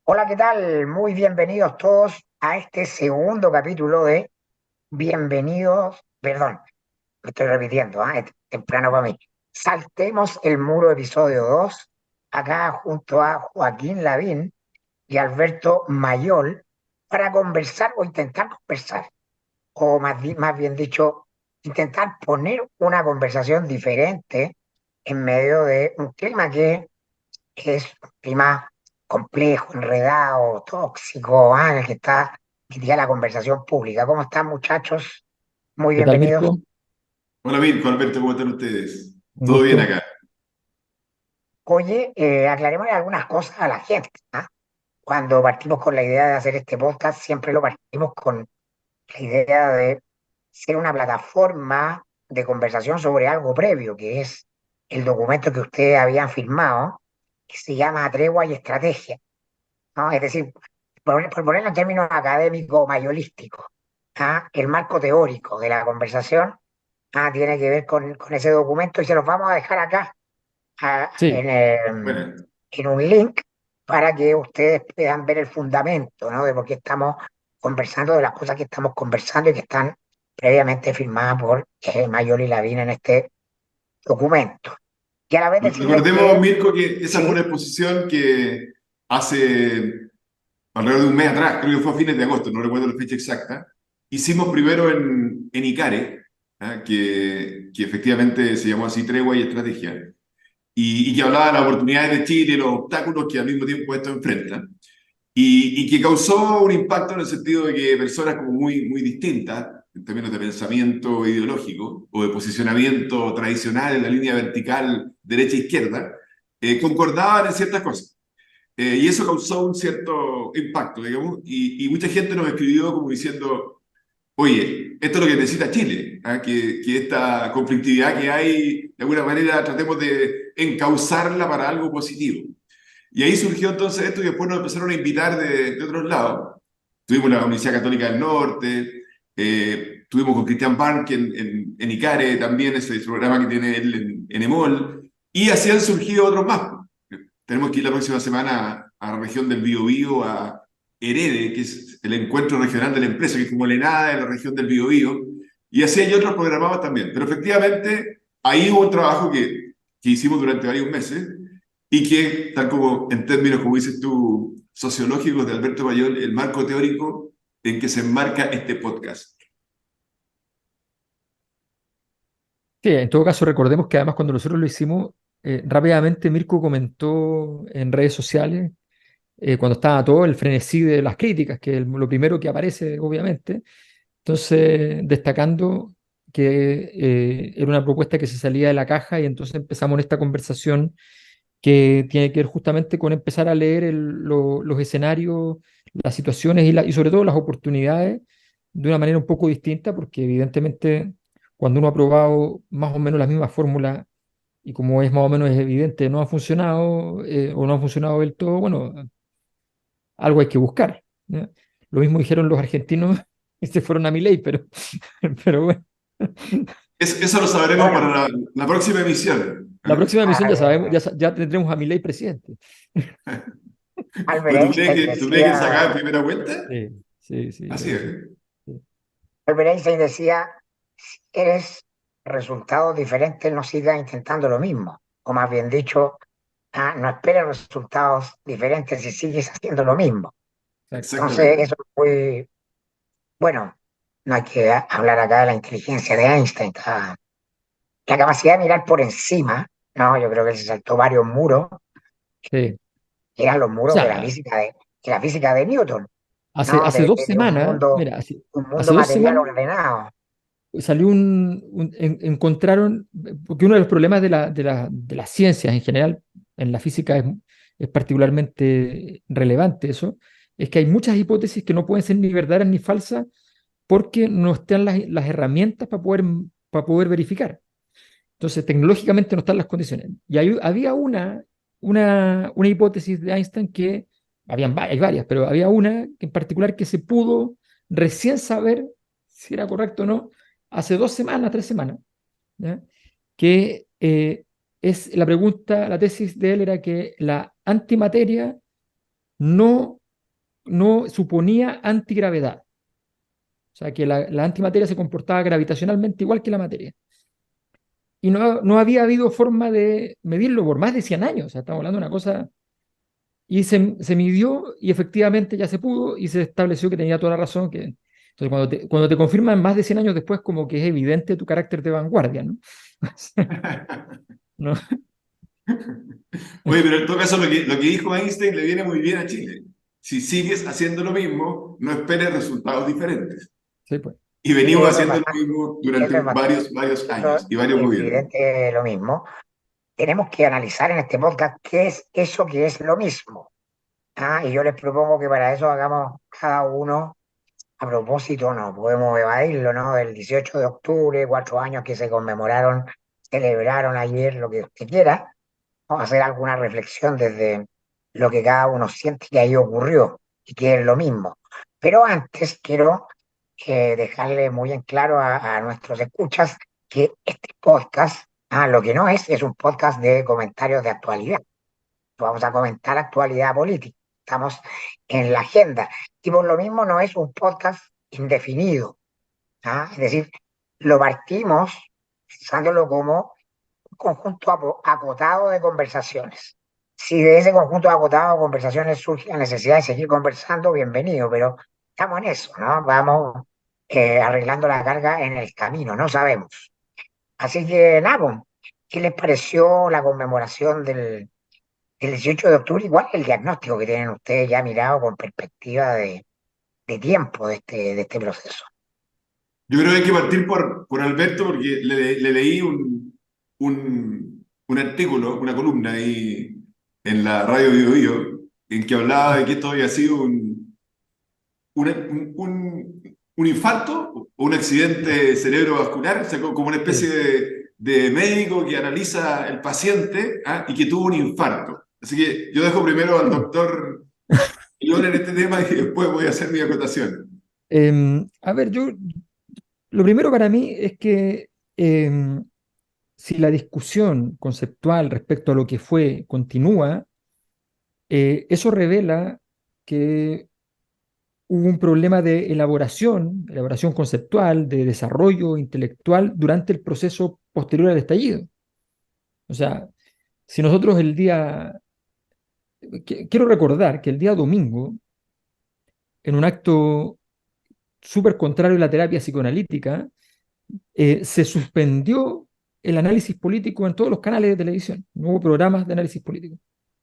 Hola, ¿qué tal? Muy bienvenidos todos a este segundo capítulo de Bienvenidos, perdón, me estoy repitiendo, es temprano para mí. Saltemos el muro episodio 2 acá junto a Joaquín Lavín y Alberto Mayol, para conversar o intentar conversar, o más bien dicho, intentar poner una conversación diferente en medio de un clima que es un clima complejo, enredado, tóxico, que tiene la conversación pública. ¿Cómo están, muchachos? Muy ¿Qué tal, bienvenidos. Mirko? Hola Mirko, Alberto, ¿cómo están ustedes? Un ¿Todo bien gusto. acá? Oye, aclaremos algunas cosas a la gente. Cuando partimos con la idea de hacer este podcast, siempre lo partimos con la idea de ser una plataforma de conversación sobre algo previo, que es el documento que ustedes habían firmado, que se llama Tregua y Estrategia, ¿no? Es decir, por ponerlo en términos académicos mayolísticos, el marco teórico de la conversación tiene que ver con ese documento y se los vamos a dejar acá ah, Sí, en, eh, Bueno, en un link para que ustedes puedan ver el fundamento, ¿no? De por qué estamos conversando, de las cosas que estamos conversando y que están previamente firmadas por Mayol y Lavín en este documento. Y a la vez decirles recordemos, que, Mirko, que esa fue sí, una exposición que hace alrededor de un mes atrás, creo que fue a fines de agosto, no recuerdo la fecha exacta, hicimos primero en Icare, que efectivamente se llamó así Tregua y Estrategia, y que hablaba de las oportunidades de Chile, los obstáculos que al mismo tiempo esto enfrenta. Y que causó un impacto en el sentido de que personas como muy distintas, en términos de pensamiento ideológico o de posicionamiento tradicional en la línea vertical derecha-izquierda, concordaban en ciertas cosas. Y eso causó un cierto impacto, digamos, y mucha gente nos escribió como diciendo, oye, esto es lo que necesita Chile, que esta conflictividad que hay, de alguna manera tratemos de encauzarla para algo positivo. Y ahí surgió entonces esto y después nos empezaron a invitar de otros lados. Tuvimos la Universidad Católica del Norte, tuvimos con Cristian Barnck en ICARE también, ese programa que tiene él en EMOL, y así han surgido otros más. Tenemos que ir la próxima semana a la región del Biobío, a Herede, que es el encuentro regional de la empresa, que es como la ENADA de la región del Biobío, y así hay otros programados también. Pero efectivamente, ahí hubo un trabajo que hicimos durante varios meses y que, tal como en términos, como dices tú, sociológicos de Alberto Mayol, el marco teórico en que se enmarca este podcast. sí, en todo caso recordemos que además cuando nosotros lo hicimos, rápidamente Mirko comentó en redes sociales, cuando estaba todo el frenesí de las críticas, que es lo primero que aparece, obviamente, entonces destacando que era una propuesta que se salía de la caja y entonces empezamos en esta conversación que tiene que ver justamente con empezar a leer los escenarios, las situaciones y sobre todo las oportunidades de una manera un poco distinta, porque evidentemente cuando uno ha probado más o menos la misma fórmula y como es más o menos evidente, no ha funcionado o no ha funcionado del todo, bueno, algo hay que buscar, ¿ya? Lo mismo dijeron los argentinos y se fueron a Milei, pero bueno, Eso lo sabremos para bueno, la próxima emisión. la próxima emisión ya sabemos, Al- ya tendremos a Milei presidente. Albert Pues, Einstein tú crees que sacaba en decía, primera vuelta? Sí, sí, sí, yo Así creo que es. sí. Sí. Albert Einstein decía, si eres resultados diferentes, no sigas intentando lo mismo. O más bien dicho, no esperes resultados diferentes si sigues haciendo lo mismo. Exacto. Entonces, Exactamente. eso es muy, bueno, no hay que hablar acá de la inteligencia de Einstein, la capacidad de mirar por encima, ¿no? Yo creo que él se saltó varios muros, Sí. que eran los O muros sea, de la física de Newton, ¿no? hace dos De semanas, mira, un hace mundo dos material semanas ordenado. salió encontraron, porque uno de los problemas de las ciencias en general, en la física es particularmente relevante eso, es que hay muchas hipótesis que no pueden ser ni verdaderas ni falsas porque no están las herramientas para poder verificar. Entonces, tecnológicamente no están las condiciones. Y había una hipótesis de Einstein que, hay varias, pero había una en particular que se pudo recién saber si era correcto o no hace 2 semanas, 3 semanas, ¿ya? Que es la pregunta, la tesis de él era que la antimateria no, no suponía antigravedad. O sea, que la antimateria se comportaba gravitacionalmente igual que la materia. Y no había habido forma de medirlo por más de 100 años. O sea, estamos hablando de una cosa. Y se midió y efectivamente ya se pudo y se estableció que tenía toda la razón. Entonces, cuando te confirman más de 100 años después, como que es evidente tu carácter de vanguardia, ¿no? ¿No? Oye, pero en todo caso lo que dijo Einstein le viene muy bien a Chile. Si sigues haciendo lo mismo, no esperes resultados diferentes. Sí, pues. Y Sí, venimos haciendo lo mismo eso durante es bastante varios eso años y varios gobiernos. evidente lo mismo. Tenemos que analizar en este podcast qué es eso que es lo mismo. Y yo les propongo que para eso hagamos cada uno, a propósito, no podemos evadirlo, ¿no? Del 18 de octubre, 4 años que se conmemoraron, celebraron ayer, lo que usted quiera. Vamos a hacer alguna reflexión desde lo que cada uno siente que ahí ocurrió y que es lo mismo. Pero antes quiero dejarle muy en claro a nuestros escuchas que este podcast, lo que no es un podcast de comentarios de actualidad. Vamos a comentar actualidad política. Estamos en la agenda. Y por lo mismo no es un podcast indefinido. Es decir, lo partimos pensándolo como un conjunto acotado de conversaciones. Si de ese conjunto acotado de conversaciones surge la necesidad de seguir conversando, bienvenido, pero estamos en eso, ¿no? Vamos arreglando la carga en el camino, no sabemos. Así que, nada, pues, ¿qué les pareció la conmemoración del 18 de octubre? Igual el diagnóstico que tienen ustedes ya mirado con perspectiva de tiempo de este proceso. Yo creo que hay que partir por Alberto porque le leí un artículo, una columna ahí en la radio Bio Bio, en que hablaba de que esto había sido un infarto o un accidente cerebrovascular, o sea, como una especie Sí. de médico que analiza el paciente, y que tuvo un infarto. Así que yo dejo primero al doctor León en este tema y después voy a hacer mi acotación. A ver, lo primero para mí es que si la discusión conceptual respecto a lo que fue continúa, eso revela que hubo un problema de elaboración conceptual, de desarrollo intelectual durante el proceso posterior al estallido. O sea, si nosotros quiero recordar que el día domingo, en un acto súper contrario a la terapia psicoanalítica, se suspendió el análisis político en todos los canales de televisión. No hubo programas de análisis político.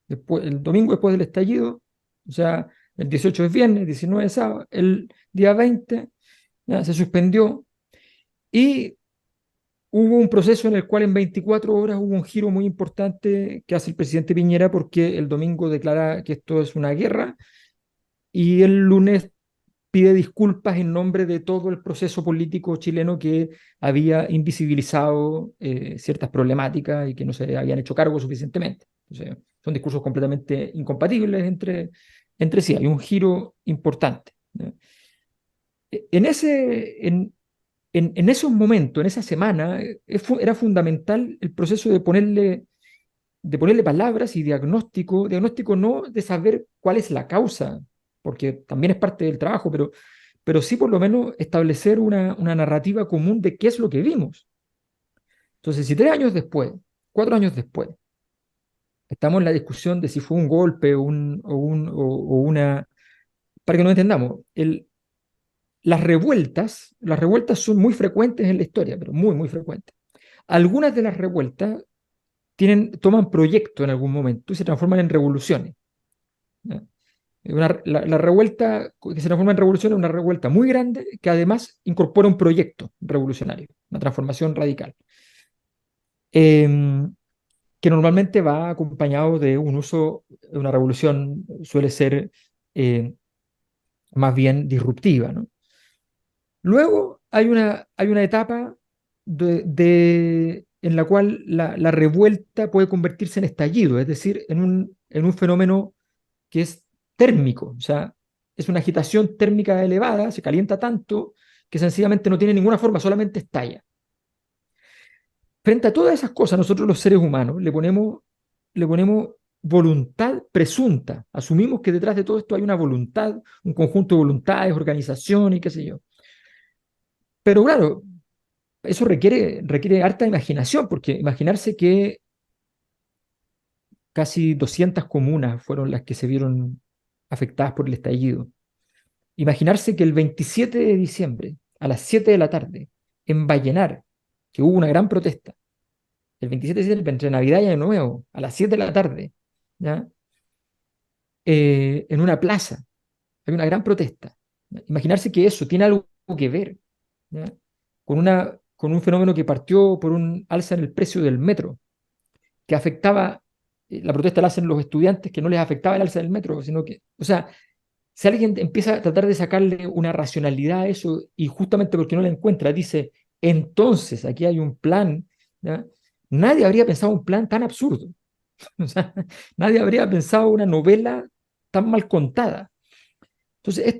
Después, el domingo después del estallido, o sea, el 18 es viernes, 19 es sábado, el día 20 ya, se suspendió y hubo un proceso en el cual en 24 horas hubo un giro muy importante que hace el presidente Piñera porque el domingo declara que esto es una guerra y el lunes pide disculpas en nombre de todo el proceso político chileno que había invisibilizado ciertas problemáticas y que no se habían hecho cargo suficientemente. Entonces, son discursos completamente incompatibles entre sí. Hay un giro importante, ¿no? En en esos momentos, en esa semana, era fundamental el proceso de ponerle palabras y diagnóstico no de saber cuál es la causa, porque también es parte del trabajo, pero sí por lo menos establecer una narrativa común de qué es lo que vimos. Entonces, si 3 años después, 4 años después, estamos en la discusión de si fue un golpe o una... Para que nos entendamos, las revueltas son muy frecuentes en la historia, pero muy, muy frecuentes. Algunas de las revueltas toman proyecto en algún momento y se transforman en revoluciones. ¿Ya? La revuelta que se transforma en revolución es una revuelta muy grande que además incorpora un proyecto revolucionario, una transformación radical, eh, que normalmente va acompañado de un uso, una revolución suele ser eh, más bien disruptiva, ¿no? Luego hay una etapa en la cual la revuelta puede convertirse en estallido, es decir, en un fenómeno que es térmico, o sea, es una agitación térmica elevada, se calienta tanto que sencillamente no tiene ninguna forma, solamente estalla. Frente a todas esas cosas, nosotros los seres humanos le ponemos voluntad presunta. Asumimos que detrás de todo esto hay una voluntad, un conjunto de voluntades, organización y qué sé yo. Pero claro, eso requiere harta imaginación, porque imaginarse que casi 200 comunas fueron las que se vieron afectadas por el estallido. Imaginarse que el 27 de diciembre, a las 7 de la tarde, en Vallenar, que hubo una gran protesta, el 27 de diciembre, entre Navidad y Año Nuevo, a las 7 de la tarde, ¿ya? En una plaza, hay una gran protesta. ¿Ya? Imaginarse que eso tiene algo que ver, ¿ya? Con un fenómeno que partió por un alza en el precio del metro, que afectaba, la protesta la hacen los estudiantes, que no les afectaba el alza del metro, sino que, o sea, si alguien empieza a tratar de sacarle una racionalidad a eso y justamente porque no la encuentra, dice, entonces aquí hay un plan, ¿ya? Nadie habría pensado un plan tan absurdo. O sea, nadie habría pensado una novela tan mal contada. Entonces,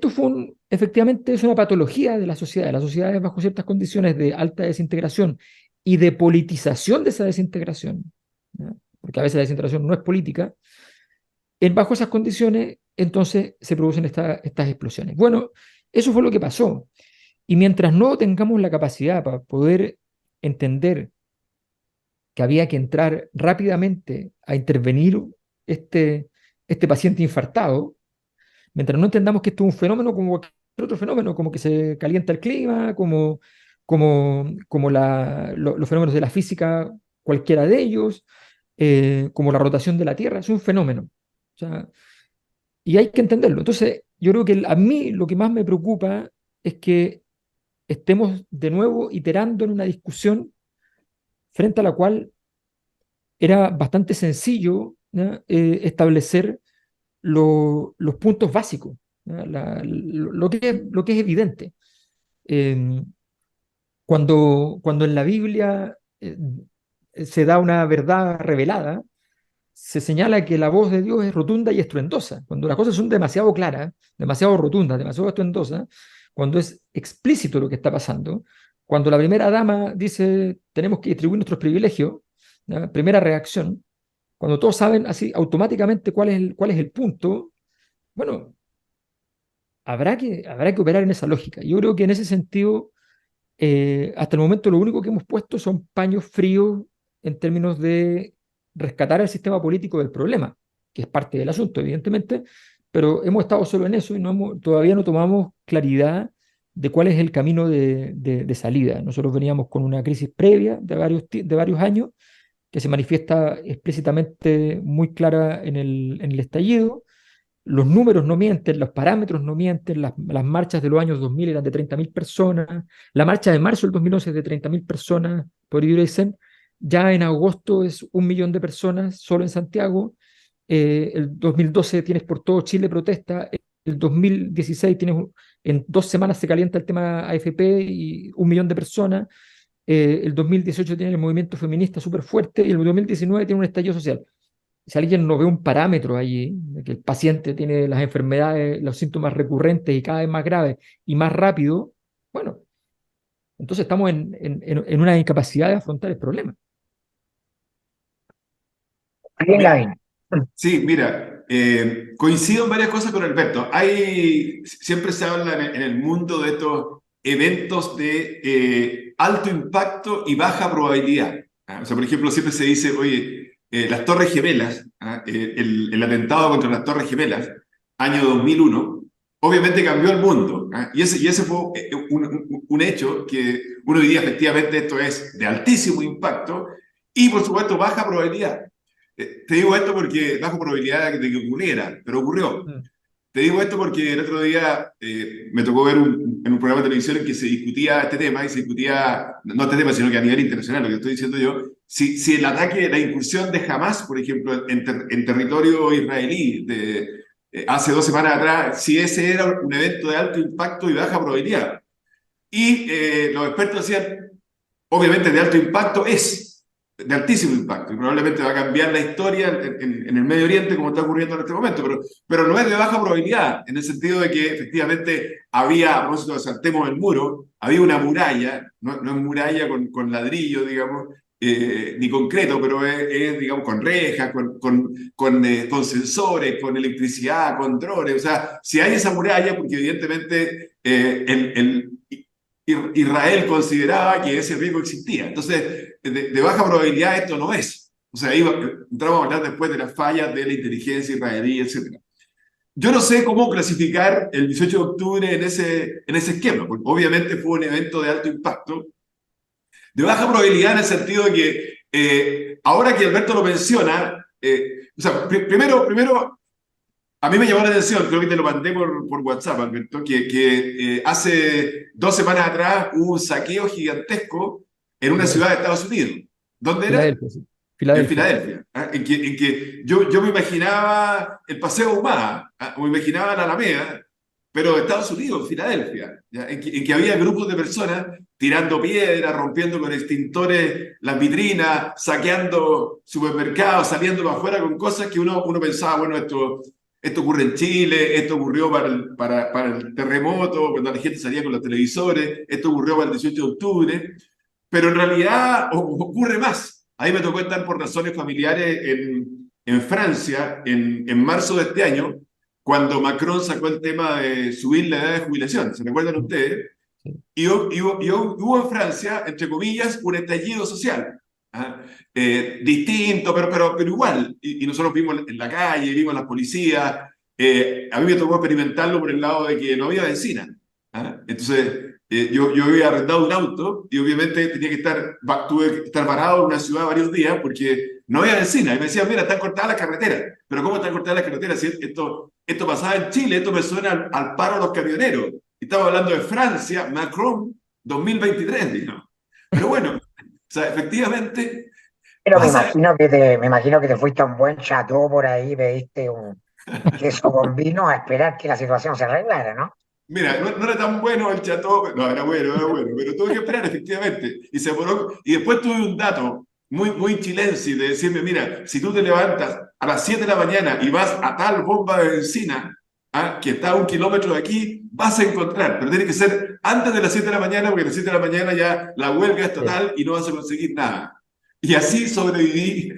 efectivamente es una patología de la sociedad. Las sociedades bajo ciertas condiciones de alta desintegración y de politización de esa desintegración, ¿ya? Porque a veces la desintegración no es política, bajo esas condiciones, entonces se producen estas explosiones. Bueno, eso fue lo que pasó. Y mientras no tengamos la capacidad para poder entender que había que entrar rápidamente a intervenir este, este paciente infartado, mientras no entendamos que esto es un fenómeno como cualquier otro fenómeno, como que se calienta el clima, como los fenómenos de la física, cualquiera de ellos, como la rotación de la Tierra, es un fenómeno. O sea, y hay que entenderlo. Entonces, yo creo que a mí lo que más me preocupa es que estemos de nuevo iterando en una discusión frente a la cual era bastante sencillo, ¿ya? Establecer los puntos básicos, ¿ya? Lo que es evidente. Eh, cuando en la Biblia se da una verdad revelada, se señala que la voz de Dios es rotunda y estruendosa. Cuando las cosas son demasiado claras, demasiado rotundas, demasiado estruendosas, cuando es explícito lo que está pasando, cuando la primera dama dice tenemos que distribuir nuestros privilegios, ¿ya? Primera reacción, cuando todos saben así automáticamente cuál es el punto, bueno, habrá que operar en esa lógica. Yo creo que en ese sentido, hasta el momento lo único que hemos puesto son paños fríos en términos de rescatar el sistema político del problema, que es parte del asunto, evidentemente, pero hemos estado solo en eso y todavía no tomamos claridad de cuál es el camino de salida. Nosotros veníamos con una crisis previa de varios años que se manifiesta explícitamente muy clara en el estallido. Los números no mienten, los parámetros no mienten, las marchas de los años 2000 eran de 30.000 personas, la marcha de marzo del 2011 es de 30.000 personas por Ibrahim, ya en agosto es 1 millón de personas solo en Santiago, el 2012 tienes por todo Chile protesta, el 2016 tienes, en 2 semanas se calienta el tema AFP y 1 millón de personas, el 2018 tiene el movimiento feminista súper fuerte y el 2019 tiene un estallido social. Si alguien no ve un parámetro allí, de que el paciente tiene las enfermedades, los síntomas recurrentes y cada vez más graves y más rápido, bueno, entonces estamos en una incapacidad de afrontar el problema. Bien, Gavin. Sí, mira, coincido en varias cosas con Alberto. Siempre se habla en el mundo de estos eventos de alto impacto y baja probabilidad. ¿Ah? O sea, por ejemplo, siempre se dice, oye, las Torres Gemelas, ¿ah? El atentado contra las Torres Gemelas, año 2001, obviamente cambió el mundo. ¿Ah? Y ese fue un hecho que uno diría, efectivamente, esto es de altísimo impacto y, por supuesto, baja probabilidad. Te digo esto porque bajo probabilidad de que ocurriera, pero ocurrió. Te digo esto porque el otro día me tocó ver en un programa de televisión en que se discutía este tema, y se discutía, no este tema, sino que a nivel internacional, lo que estoy diciendo yo, si el ataque, la incursión de Hamas, por ejemplo, en territorio israelí hace 2 semanas atrás, si ese era un evento de alto impacto y baja probabilidad. Y los expertos decían, obviamente de alto impacto de altísimo impacto, y probablemente va a cambiar la historia en el Medio Oriente como está ocurriendo en este momento, pero no es de baja probabilidad, en el sentido de que efectivamente había, a propósito de saltemos el muro, había una muralla, no es muralla con ladrillo, digamos, ni concreto, pero digamos, con rejas, con sensores, con electricidad, con drones. O sea, si hay esa muralla, porque evidentemente Israel consideraba que ese riesgo existía. Entonces, de baja probabilidad esto no es. O sea, entramos a hablar después de las fallas de la inteligencia israelí, etc. Yo no sé cómo clasificar el 18 de octubre en ese esquema, porque obviamente fue un evento de alto impacto, de baja probabilidad en el sentido de que ahora que Alberto lo menciona, o sea, primero, a mí me llamó la atención, creo que te lo mandé por WhatsApp, Alberto, que hace 2 semanas atrás hubo un saqueo gigantesco en una ciudad de Filadelfia, Estados Unidos. ¿Dónde era? Filadelfia, sí. En Filadelfia. Filadelfia, ¿ah? En que yo me imaginaba el Paseo Humada, ¿ah? O me imaginaba la Alameda, pero de Estados Unidos, Filadelfia, ¿ya? En que había grupos de personas tirando piedras, rompiendo con extintores las vitrinas, saqueando supermercados, saliendo para afuera con cosas que uno pensaba, bueno, esto ocurre en Chile, esto ocurrió para el terremoto, cuando la gente salía con los televisores, esto ocurrió para el 18 de octubre, pero en realidad ocurre más. Ahí me tocó estar por razones familiares en Francia en marzo de este año, cuando Macron sacó el tema de subir la edad de jubilación. ¿Se recuerdan ustedes? Sí. Y hubo en Francia, entre comillas, un estallido social. ¿Ah? Distinto, pero igual. Y nosotros vimos en la calle, vimos a las policías. A mí me tocó experimentarlo por el lado de que no había benzina. ¿Ah? Entonces, yo había arrendado un auto y obviamente tuve que estar parado en una ciudad varios días porque no había benzina. Y me decían, mira, están cortadas las carreteras. Pero ¿cómo están cortadas las carreteras? Si esto pasaba en Chile, esto me suena al paro de los camioneros. Estamos hablando de Francia, Macron, 2023, digamos. Pero bueno, o sea, efectivamente Pero pasa. me imagino que te fuiste a un buen chateau por ahí, pediste un queso con vino a esperar que la situación se arreglara, ¿no? Mira, no era tan bueno el chato, no, era bueno, pero tuve que esperar efectivamente. Y se demoró, y después tuve un dato muy chilense de decirme, mira, si tú te levantas a las 7 de la mañana y vas a tal bomba de benzina, que está a 1 kilómetro de aquí, vas a encontrar, pero tiene que ser antes de las 7 de la mañana, porque a las 7 de la mañana ya la huelga es Sí. total y no vas a conseguir nada. Y así sobreviví.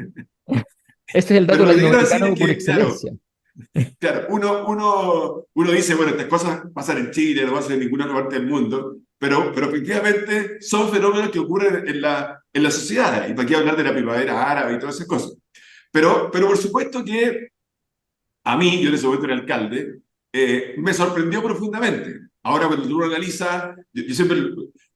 Ese es el dato Pero lo que quiero decir es latinoamericano por que, claro, excelencia. claro, uno dice, bueno, estas cosas pasan en Chile, no pasan en ninguna otra parte del mundo, pero efectivamente son fenómenos que ocurren en la sociedad. Y para qué hablar de la primavera árabe y todas esas cosas. Pero por supuesto que a mí, yo en ese momento era alcalde, me sorprendió profundamente. Ahora, cuando tú lo analizas,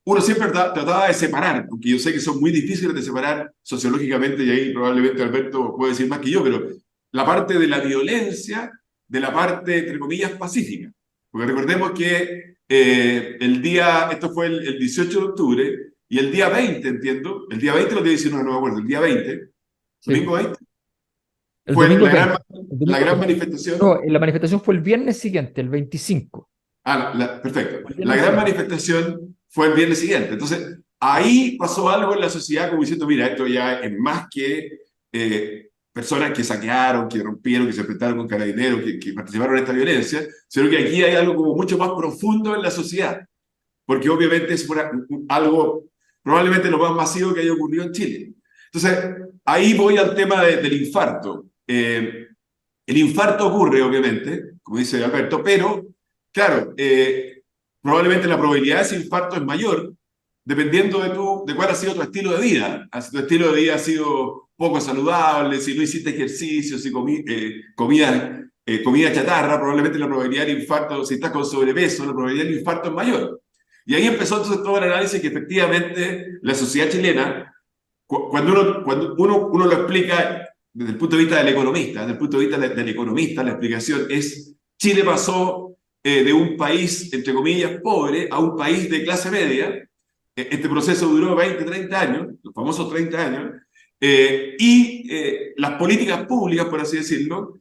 uno siempre trataba de separar, porque yo sé que son muy difíciles de separar sociológicamente, y ahí probablemente Alberto puede decir más que yo, pero la parte de la violencia de la parte, entre comillas, pacífica. Porque recordemos que esto fue el 18 de octubre, y el día 20, entiendo, el día 20 o el día 19, no me acuerdo, el día 20, Sí. domingo 20, El fue domingo la 20. gran, El la domingo gran 20. manifestación. No, la manifestación fue el viernes siguiente, el 25. Perfecto. El La viernes gran siguiente. manifestación fue el viernes siguiente. Entonces, ahí pasó algo en la sociedad como diciendo, mira, esto ya es más que personas que saquearon, que rompieron, que se enfrentaron con carabineros, que participaron en esta violencia, sino que aquí hay algo como mucho más profundo en la sociedad, porque obviamente es algo probablemente lo más masivo que haya ocurrido en Chile. Entonces, ahí voy al tema del infarto. El infarto ocurre, obviamente, como dice Alberto, pero, claro, probablemente la probabilidad de ese infarto es mayor dependiendo de cuál ha sido tu estilo de vida. Si tu estilo de vida ha sido poco saludable, si no hiciste ejercicio, si comida chatarra, probablemente la probabilidad del infarto, si estás con sobrepeso, la probabilidad del infarto es mayor. Y ahí empezó entonces todo el análisis que efectivamente la sociedad chilena, cuando uno lo explica desde el punto de vista del economista, desde el punto de vista del economista, la explicación es: Chile pasó de un país, entre comillas, pobre a un país de clase media. Este proceso duró 20, 30 años, los famosos 30 años, y las políticas públicas, por así decirlo,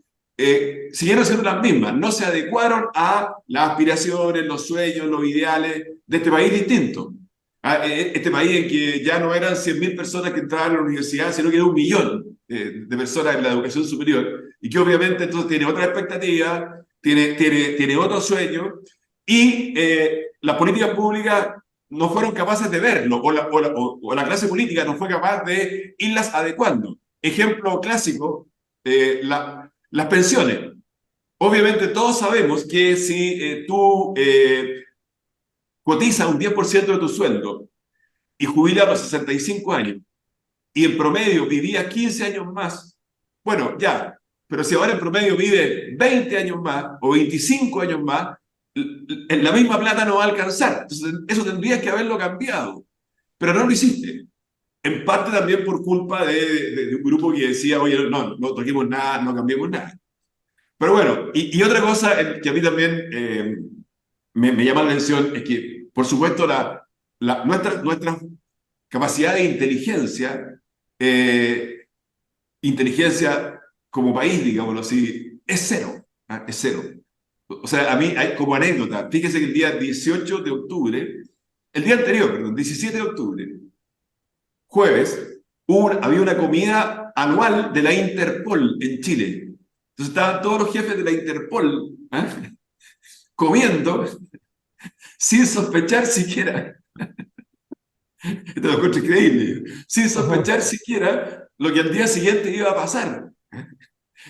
siguieron siendo las mismas, no se adecuaron a las aspiraciones, los sueños, los ideales de este país distinto. Este país en que ya no eran 100.000 personas que entraban a la universidad, sino que era 1 millón de personas en la educación superior, y que obviamente entonces tiene otra expectativa, tiene otro sueño, y las políticas públicas no fueron capaces de verlo, o la clase política no fue capaz de irlas adecuando. Ejemplo clásico, las pensiones. Obviamente todos sabemos que si tú cotizas un 10% de tu sueldo y jubilas a los 65 años, y en promedio vivías 15 años más, bueno, ya, pero si ahora en promedio vive 20 años más o 25 años más, en la misma plata no va a alcanzar. Entonces, eso tendrías que haberlo cambiado, pero no lo hiciste. En parte también por culpa de un grupo que decía, oye, no, no toquemos nada, no cambiemos nada. Pero bueno, y otra cosa que a mí también me llama la atención es que, por supuesto, nuestra capacidad de inteligencia, inteligencia como país, digámoslo así, es cero. ¿Ah? Es cero. O sea, a mí, hay, como anécdota, fíjese que el día 18 de octubre, el día anterior, perdón, 17 de octubre, jueves, había una comida anual de la Interpol en Chile. Entonces estaban todos los jefes de la Interpol comiendo sin sospechar siquiera, esto lo encuentro increíble, sin sospechar siquiera lo que al día siguiente iba a pasar.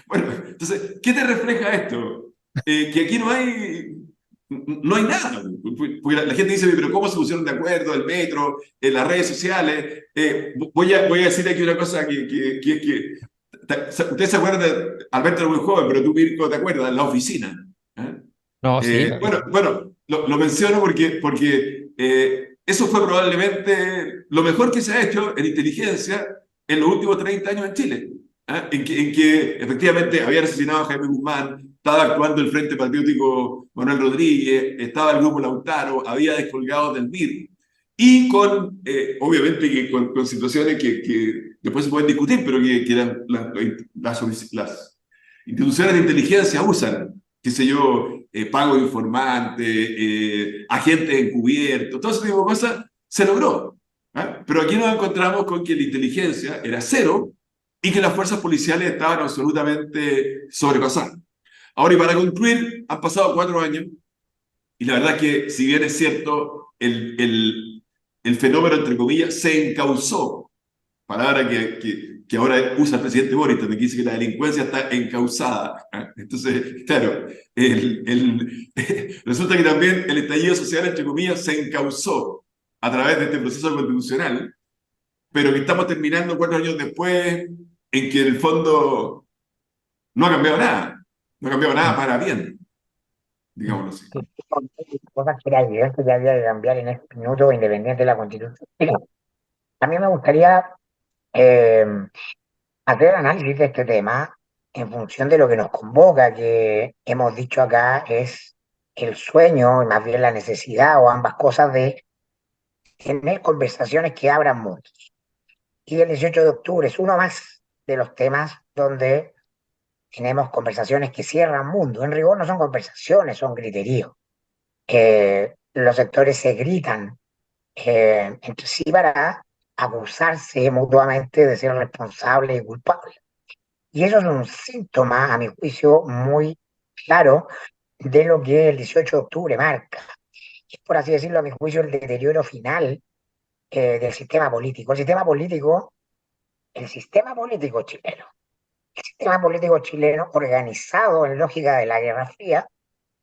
Bueno, entonces, ¿qué te refleja esto? Que aquí no hay nada. Porque la gente dice, pero ¿cómo se pusieron de acuerdo el metro, en las redes sociales? Voy a decir aquí una cosa que ustedes se acuerdan de Alberto era muy joven, pero tú, Mirko, te acuerdas, la oficina. ¿Eh? No, sí, Bueno, lo menciono porque eso fue probablemente lo mejor que se ha hecho en inteligencia en los últimos 30 años en Chile. ¿Ah? En que efectivamente había asesinado a Jaime Guzmán, estaba actuando el Frente Patriótico Manuel Rodríguez, estaba el Grupo Lautaro, había descolgado del MIR, y obviamente, con situaciones que después se pueden discutir, pero que las instituciones de inteligencia usan, qué sé yo, pago de informante, agentes encubiertos, todo ese tipo de cosas, se logró. ¿Ah? Pero aquí nos encontramos con que la inteligencia era cero y que las fuerzas policiales estaban absolutamente sobrepasadas. Ahora, y para concluir, han pasado 4 años, y la verdad que, si bien es cierto, el fenómeno, entre comillas, se encauzó, palabra que ahora usa el presidente Boris, también que dice que la delincuencia está encauzada. ¿Eh? Entonces, claro, resulta que también el estallido social, entre comillas, se encauzó a través de este proceso constitucional, pero que estamos terminando 4 años después, en que en el fondo no ha cambiado nada, no ha cambiado nada para bien, digámoslo así. sí. Cosas que era evidente que había que cambiar en este minuto, independiente de la Constitución. Pero a mí me gustaría eh, hacer análisis de este tema en función de lo que nos convoca, que hemos dicho acá es el sueño, y más bien la necesidad, o ambas cosas, de tener conversaciones que abran mundos. Y el 18 de octubre es uno más de los temas donde tenemos conversaciones que cierran mundo. En rigor no son conversaciones, son griteríos. Los sectores se gritan entre sí para acusarse mutuamente de ser responsables y culpables. Y eso es un síntoma, a mi juicio, muy claro de lo que el 18 de octubre marca. Es, por así decirlo, a mi juicio, el deterioro final del sistema político. El sistema político chileno. El sistema político chileno organizado en lógica de la Guerra Fría,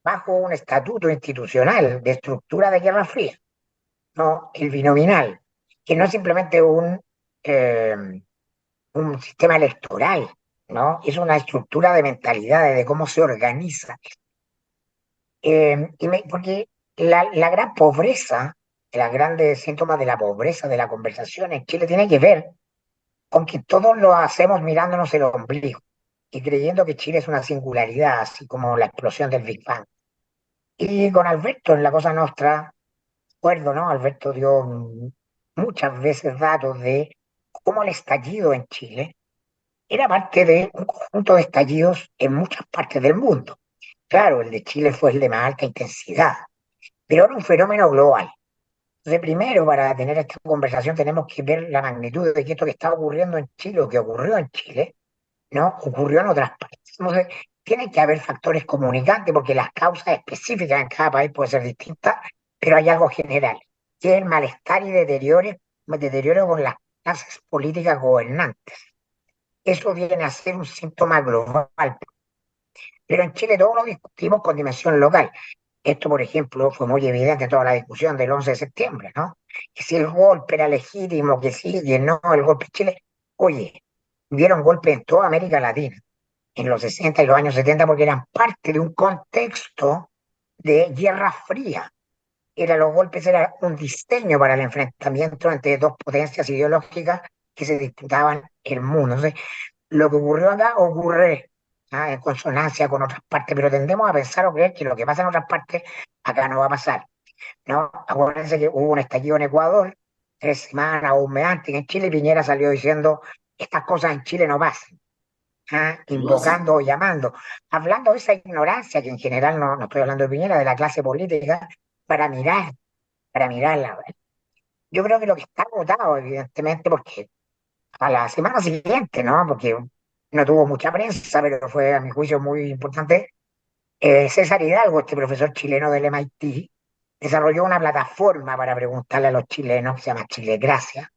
bajo un estatuto institucional de estructura de Guerra Fría, no el binominal, que no es simplemente eh, un sistema electoral, ¿no? Es una estructura de mentalidades, de cómo se organiza. Porque la gran pobreza, las grandes síntomas de la pobreza de la conversación en Chile tiene que ver con que todos lo hacemos mirándonos el ombligo y creyendo que Chile es una singularidad, así como la explosión del Big Bang. Y con Alberto en la Cosa Nostra, recuerdo, ¿no? Alberto dio muchas veces datos de cómo el estallido en Chile era parte de un conjunto de estallidos en muchas partes del mundo. Claro, el de Chile fue el de más alta intensidad, pero era un fenómeno global. Entonces, primero, para tener esta conversación, tenemos que ver la magnitud de que esto que está ocurriendo en Chile o que ocurrió en Chile, ¿no? Ocurrió en otras partes. Entonces, tiene que haber factores comunicantes porque las causas específicas en cada país pueden ser distintas, pero hay algo general. que es el malestar y deterioro con las clases políticas gobernantes. Eso viene a ser un síntoma global, pero en Chile todo lo discutimos con dimensión local. Esto, por ejemplo, fue muy evidente en toda la discusión del 11 de septiembre, ¿no? Que si el golpe era legítimo, que sí, que no, el golpe en Chile. Oye, hubieron golpes en toda América Latina, en los 60 y los años 70, porque eran parte de un contexto de guerra fría. Los golpes eran un diseño para el enfrentamiento entre dos potencias ideológicas que se disputaban el mundo. Entonces, lo que ocurrió acá ocurre, en consonancia con otras partes, pero tendemos a pensar o creer que lo que pasa en otras partes acá no va a pasar, ¿no? Acuérdense que hubo un estallido en Ecuador 3 semanas o un mes antes, que en Chile Piñera salió diciendo estas cosas en Chile no pasan, ¿Qué pasa? invocando o llamando, hablando de esa ignorancia que en general no estoy hablando de Piñera, de la clase política, para mirar, para mirarla. Yo creo que lo que está agotado, evidentemente, porque a la semana siguiente, ¿no? Porque no tuvo mucha prensa, pero fue a mi juicio muy importante. César Hidalgo, este profesor chileno del MIT, desarrolló una plataforma para preguntarle a los chilenos, que se llama Chilegracia,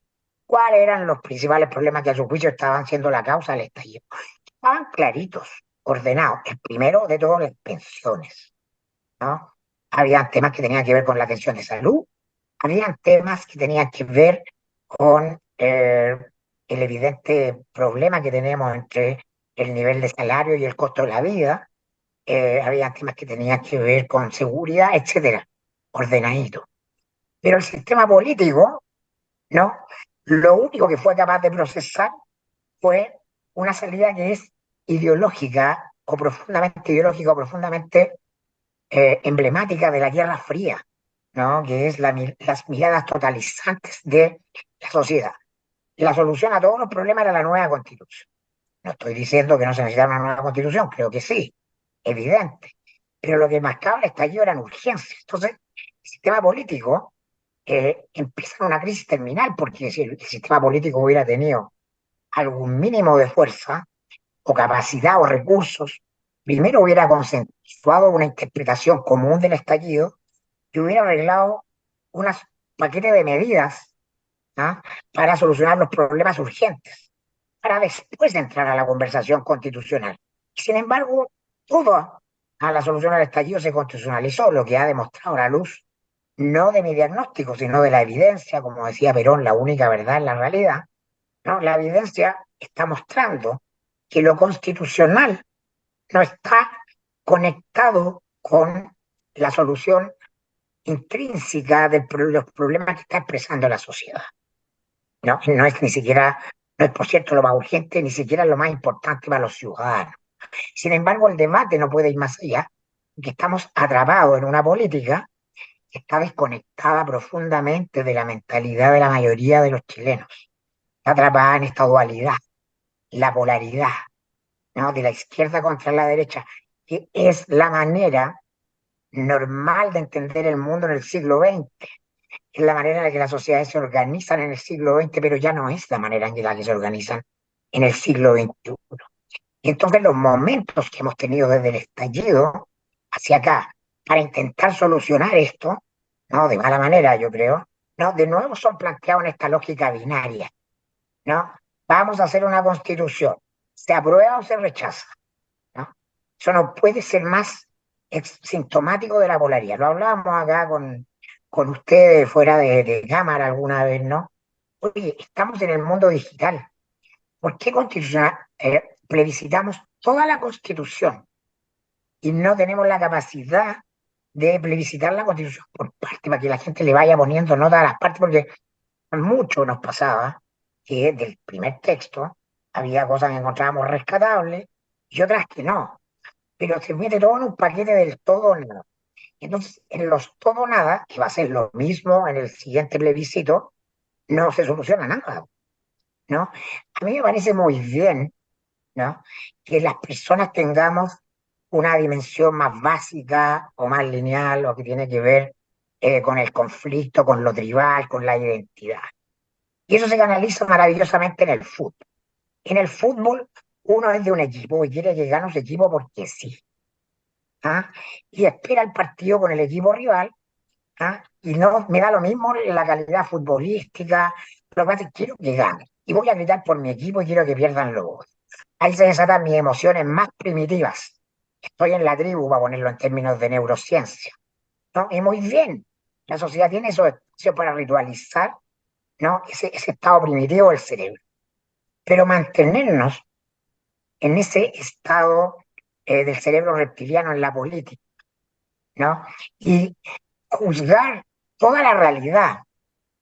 cuáles eran los principales problemas que a su juicio estaban siendo la causa del estallido. Estaban claritos, ordenados. El primero de todos, las pensiones, ¿no? Habían temas que tenían que ver con la atención de salud, habían temas que tenían que ver con el evidente problema que tenemos entre el nivel de salario y el costo de la vida. Había temas que tenían que ver con seguridad, etcétera, ordenadito. Pero el sistema político, ¿no? Lo único que fue capaz de procesar fue una salida que es ideológica o profundamente emblemática de la Guerra Fría, ¿no? Que es las miradas totalizantes de la sociedad. La solución a todos los problemas era la nueva constitución. No estoy diciendo que no se necesita una nueva constitución, creo que sí, evidente. Pero lo que marcaba el estallido eran urgencias. Entonces, el sistema político empieza en una crisis terminal, porque si el sistema político hubiera tenido algún mínimo de fuerza, o capacidad, o recursos, primero hubiera consensuado una interpretación común del estallido y hubiera arreglado un paquete de medidas, ¿ah? Para solucionar los problemas urgentes, para después de entrar a la conversación constitucional. Sin embargo, todo a la solución al estallido se constitucionalizó, lo que ha demostrado la luz, no de mi diagnóstico, sino de la evidencia, como decía Perón, la única verdad en la realidad, ¿no? La evidencia está mostrando que lo constitucional no está conectado con la solución intrínseca de los problemas que está expresando la sociedad. No es ni siquiera, no es por cierto lo más urgente, ni siquiera lo más importante para los ciudadanos. Sin embargo, el debate no puede ir más allá, que estamos atrapados en una política que está desconectada profundamente de la mentalidad de la mayoría de los chilenos. Está atrapada en esta dualidad, la polaridad, ¿no? De la izquierda contra la derecha, que es la manera normal de entender el mundo en el siglo XX. Es la manera en la que las sociedades se organizan en el siglo XX, pero ya no es la manera en la que se organizan en el siglo XXI. Y entonces los momentos que hemos tenido desde el estallido hacia acá para intentar solucionar esto, ¿no? De mala manera, yo creo, ¿no? De nuevo son planteados en esta lógica binaria, ¿no? Vamos a hacer una constitución, se aprueba o se rechaza, ¿no? Eso no puede ser más sintomático de la polaridad. Lo hablábamos acá con ustedes fuera de cámara alguna vez, ¿no? Oye, estamos en el mundo digital. ¿Por qué plebiscitamos toda la constitución y no tenemos la capacidad de plebiscitar la constitución por parte para que la gente le vaya poniendo nota a las partes? Porque mucho nos pasaba que del primer texto había cosas que encontrábamos rescatables y otras que no, pero se mete todo en un paquete del todo o nada. Entonces, en los todo o nada, que va a ser lo mismo en el siguiente plebiscito, no se soluciona nada, ¿no? A mí me parece muy bien, ¿no? Que las personas tengamos una dimensión más básica o más lineal, o que tiene que ver con el conflicto, con lo tribal, con la identidad. Y eso se canaliza maravillosamente en el fútbol. En el fútbol, uno es de un equipo y quiere que gane ese equipo porque sí. ¿Ah? Y espera el partido con el equipo rival ¿ah? Y no me da lo mismo la calidad futbolística, lo que pasa es que quiero que gane. Y voy a gritar por mi equipo y quiero que pierdan los otros. Ahí se desatan mis emociones más primitivas. Estoy en la tribu, para ponerlo en términos de neurociencia, ¿no? Y muy bien, la sociedad tiene esos espacios para ritualizar, ¿no? Ese estado primitivo del cerebro. Pero mantenernos en ese estado del cerebro reptiliano en la política, ¿no? Y juzgar toda la realidad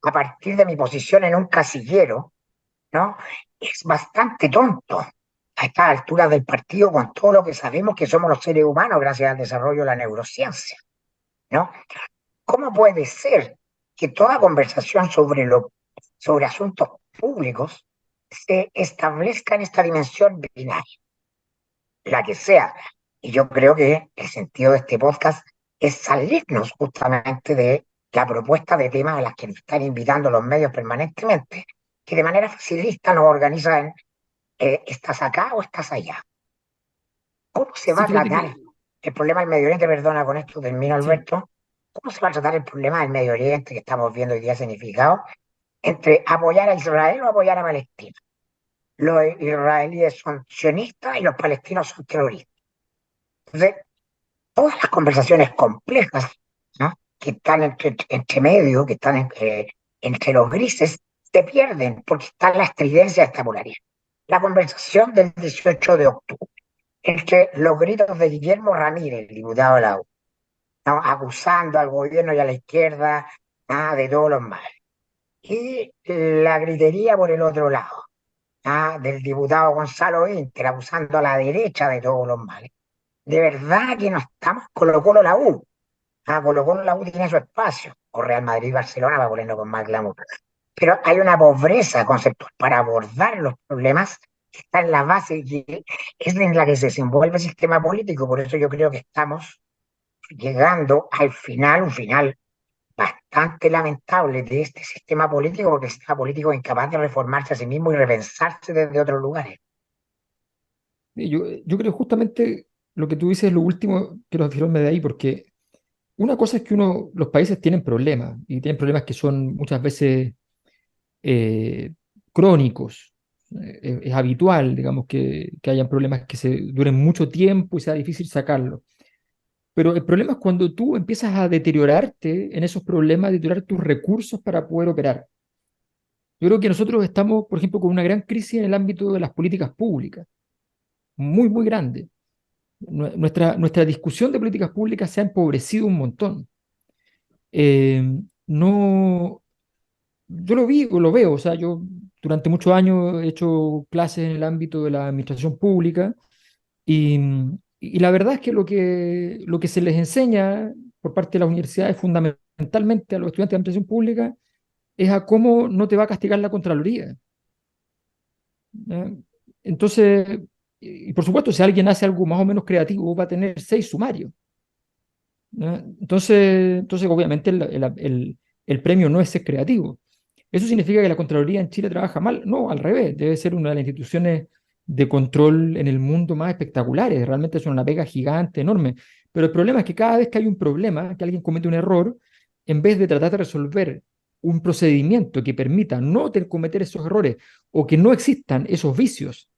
a partir de mi posición en un casillero, ¿no? Es bastante tonto a esta altura del partido con todo lo que sabemos que somos los seres humanos gracias al desarrollo de la neurociencia, ¿no? ¿Cómo puede ser que toda conversación sobre asuntos públicos se establezca en esta dimensión binaria, la que sea? Y yo creo que el sentido de este podcast es salirnos justamente de la propuesta de temas a las que nos están invitando los medios permanentemente, que de manera facilista nos organizan ¿estás acá o estás allá? ¿Cómo se va Sí, a fíjate tratar que, el problema del Medio Oriente? Perdona, con esto termino, sí, Alberto. ¿Cómo se va a tratar el problema del Medio Oriente que estamos viendo hoy día significado entre apoyar a Israel o apoyar a Palestina? Los israelíes son sionistas y los palestinos son terroristas. Entonces, todas las conversaciones complejas, ¿no? Que están entre medio, que están entre los grises, se pierden porque está la estridencia de esta polaridad. La conversación del 18 de octubre, entre los gritos de Guillermo Ramírez, el diputado de la U, ¿no? Acusando al gobierno y a la izquierda, de todos los males. Y la gritería por el otro lado, del diputado Gonzalo Inter, acusando a la derecha de todos los males. De verdad que no estamos Colo Colo la U. Colo Colo la U tiene su espacio, o Real Madrid Barcelona para ponerlo con más glamour. Pero hay una pobreza conceptual para abordar los problemas que está en la base y que es en la que se desenvuelve el sistema político. Por eso yo creo que estamos llegando al final, un final bastante lamentable de este sistema político, porque el sistema político es incapaz de reformarse a sí mismo y repensarse desde otros lugares. yo creo justamente lo que tú dices es lo último que nos afirmarme de ahí, porque una cosa es que los países tienen problemas, y tienen problemas que son muchas veces eh, crónicos. Es habitual, digamos, que hayan problemas que se duren mucho tiempo y sea difícil sacarlos. Pero el problema es cuando tú empiezas a deteriorarte en esos problemas, deteriorar tus recursos para poder operar. Yo creo que nosotros estamos, por ejemplo, con una gran crisis en el ámbito de las políticas públicas, muy, muy grande. Nuestra discusión de políticas públicas se ha empobrecido un montón. Eh, no, yo lo veo, o sea, yo durante muchos años he hecho clases en el ámbito de la administración pública y, y la verdad es que lo que se les enseña por parte de las universidades fundamentalmente a los estudiantes de administración pública es a cómo no te va a castigar la Contraloría. ¿Ya? Entonces, y por supuesto, si alguien hace algo más o menos creativo, va a tener 6 sumarios. ¿Ya? Entonces, obviamente, el premio no es ser creativo. ¿Eso significa que la Contraloría en Chile trabaja mal? No, al revés, debe ser una de las instituciones de control en el mundo más espectaculares. Realmente es una pega gigante, enorme. Pero el problema es que cada vez que hay un problema, que alguien comete un error, en vez de tratar de resolver un procedimiento que permita no cometer esos errores o que no existan esos vicios,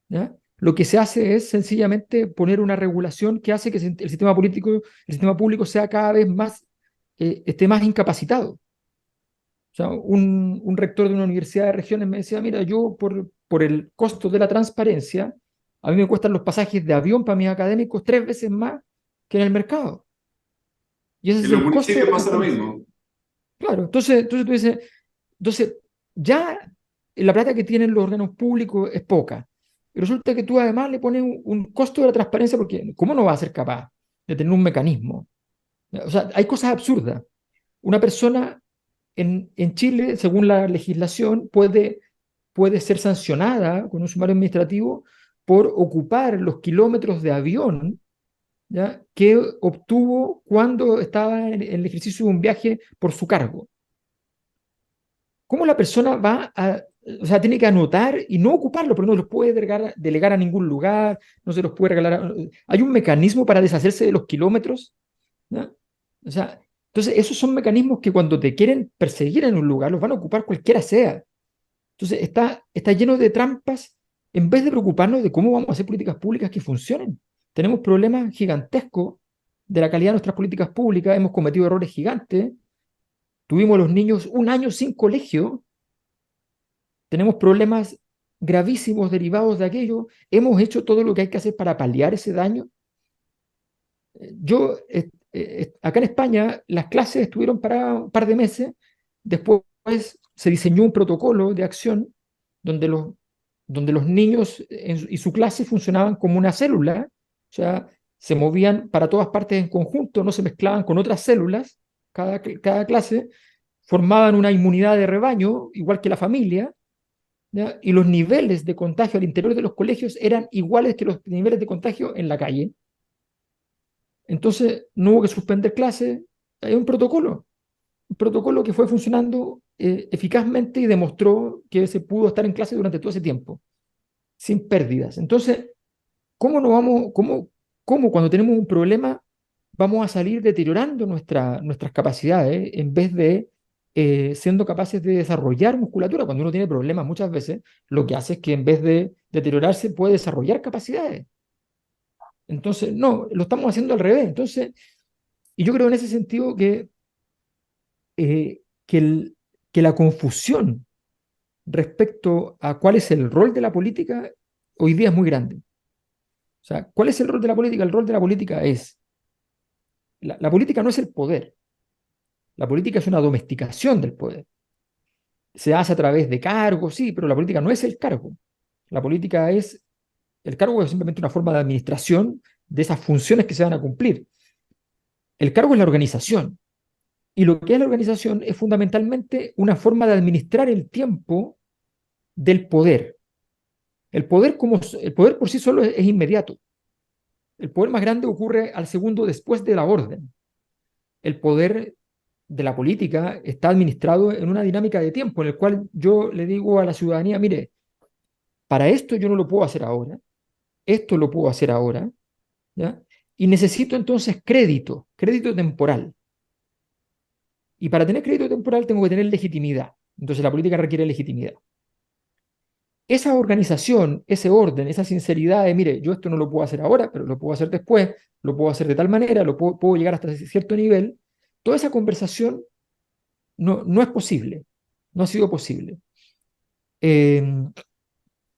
¿ya? Lo que se hace es sencillamente poner una regulación que hace que el sistema político, el sistema público sea cada vez más, esté más incapacitado. O sea, un rector de una universidad de regiones me decía, mira, yo por el costo de la transparencia, a mí me cuestan los pasajes de avión para mis académicos 3 veces más que en el mercado. Y ese En es los el costo de municipios la pasa lo transparencia. mismo. Claro, entonces tú dices, entonces ya la plata que tienen los órganos públicos es poca. Y resulta que tú además le pones un costo de la transparencia porque ¿cómo no va a ser capaz de tener un mecanismo? O sea, hay cosas absurdas. Una persona en Chile, según la legislación, puede ser sancionada con un sumario administrativo por ocupar los kilómetros de avión, ¿ya? Que obtuvo cuando estaba en el ejercicio de un viaje por su cargo. ¿Cómo la persona o sea, tiene que anotar y no ocuparlo, pero no los puede delegar a ningún lugar, no se los puede regalar? Hay un mecanismo para deshacerse de los kilómetros, ¿ya? O sea, Entonces, esos son mecanismos que cuando te quieren perseguir en un lugar, los van a ocupar cualquiera sea. Entonces, está lleno de trampas en vez de preocuparnos de cómo vamos a hacer políticas públicas que funcionen. Tenemos problemas gigantescos de la calidad de nuestras políticas públicas, hemos cometido errores gigantes, tuvimos a los niños un año sin colegio, tenemos problemas gravísimos derivados de aquello, hemos hecho todo lo que hay que hacer para paliar ese daño. Acá en España las clases estuvieron para un par de meses, después se diseñó un protocolo de acción donde los niños y su clase funcionaban como una célula, o sea, se movían para todas partes en conjunto, no se mezclaban con otras células, cada clase, formaban una inmunidad de rebaño, igual que la familia, ¿ya? Y los niveles de contagio al interior de los colegios eran iguales que los niveles de contagio en la calle. Entonces, no hubo que suspender clases, hay un protocolo que fue funcionando eficazmente y demostró que se pudo estar en clase durante todo ese tiempo, sin pérdidas. Entonces, ¿cómo no vamos, cómo cuando tenemos un problema vamos a salir deteriorando nuestras capacidades en vez de siendo capaces de desarrollar musculatura? Cuando uno tiene problemas muchas veces, lo que hace es que en vez de deteriorarse puede desarrollar capacidades. Entonces, no, lo estamos haciendo al revés. Entonces, y yo creo en ese sentido eh, que, que la confusión respecto a cuál es el rol de la política hoy día es muy grande. O sea, ¿cuál es el rol de la política? El rol de la política es, la política no es el poder, la política es una domesticación del poder. Se hace a través de cargos, sí, pero la política no es el cargo. La política es, el cargo es simplemente una forma de administración de esas funciones que se van a cumplir. El cargo es la organización. Y lo que es la organización es fundamentalmente una forma de administrar el tiempo del poder. El poder por sí solo es inmediato. El poder más grande ocurre al segundo después de la orden. El poder de la política está administrado en una dinámica de tiempo en el cual yo le digo a la ciudadanía, mire, para esto yo no lo puedo hacer ahora, esto lo puedo hacer ahora, ¿ya? Y necesito entonces crédito temporal. Y para tener crédito temporal tengo que tener legitimidad. Entonces la política requiere legitimidad. Esa organización, ese orden, esa sinceridad de, mire, yo esto no lo puedo hacer ahora, pero lo puedo hacer después, lo puedo hacer de tal manera, puedo llegar hasta cierto nivel, toda esa conversación no es posible, no ha sido posible. Eh,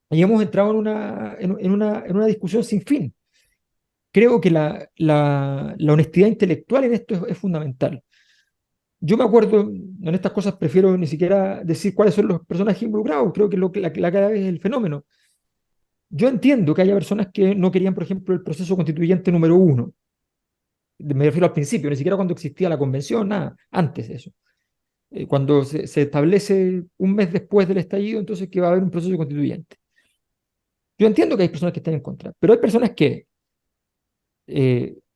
y hemos entrado en una discusión sin fin. Creo que la honestidad intelectual en esto es fundamental. Yo me acuerdo, en estas cosas prefiero ni siquiera decir cuáles son los personajes involucrados, creo que la clave es el fenómeno. Yo entiendo que haya personas que no querían, por ejemplo, el proceso constituyente número 1. Me refiero al principio, ni siquiera cuando existía la convención, nada, antes de eso. Cuando se establece un mes después del estallido, entonces que va a haber un proceso constituyente. Yo entiendo que hay personas que están en contra, pero hay personas que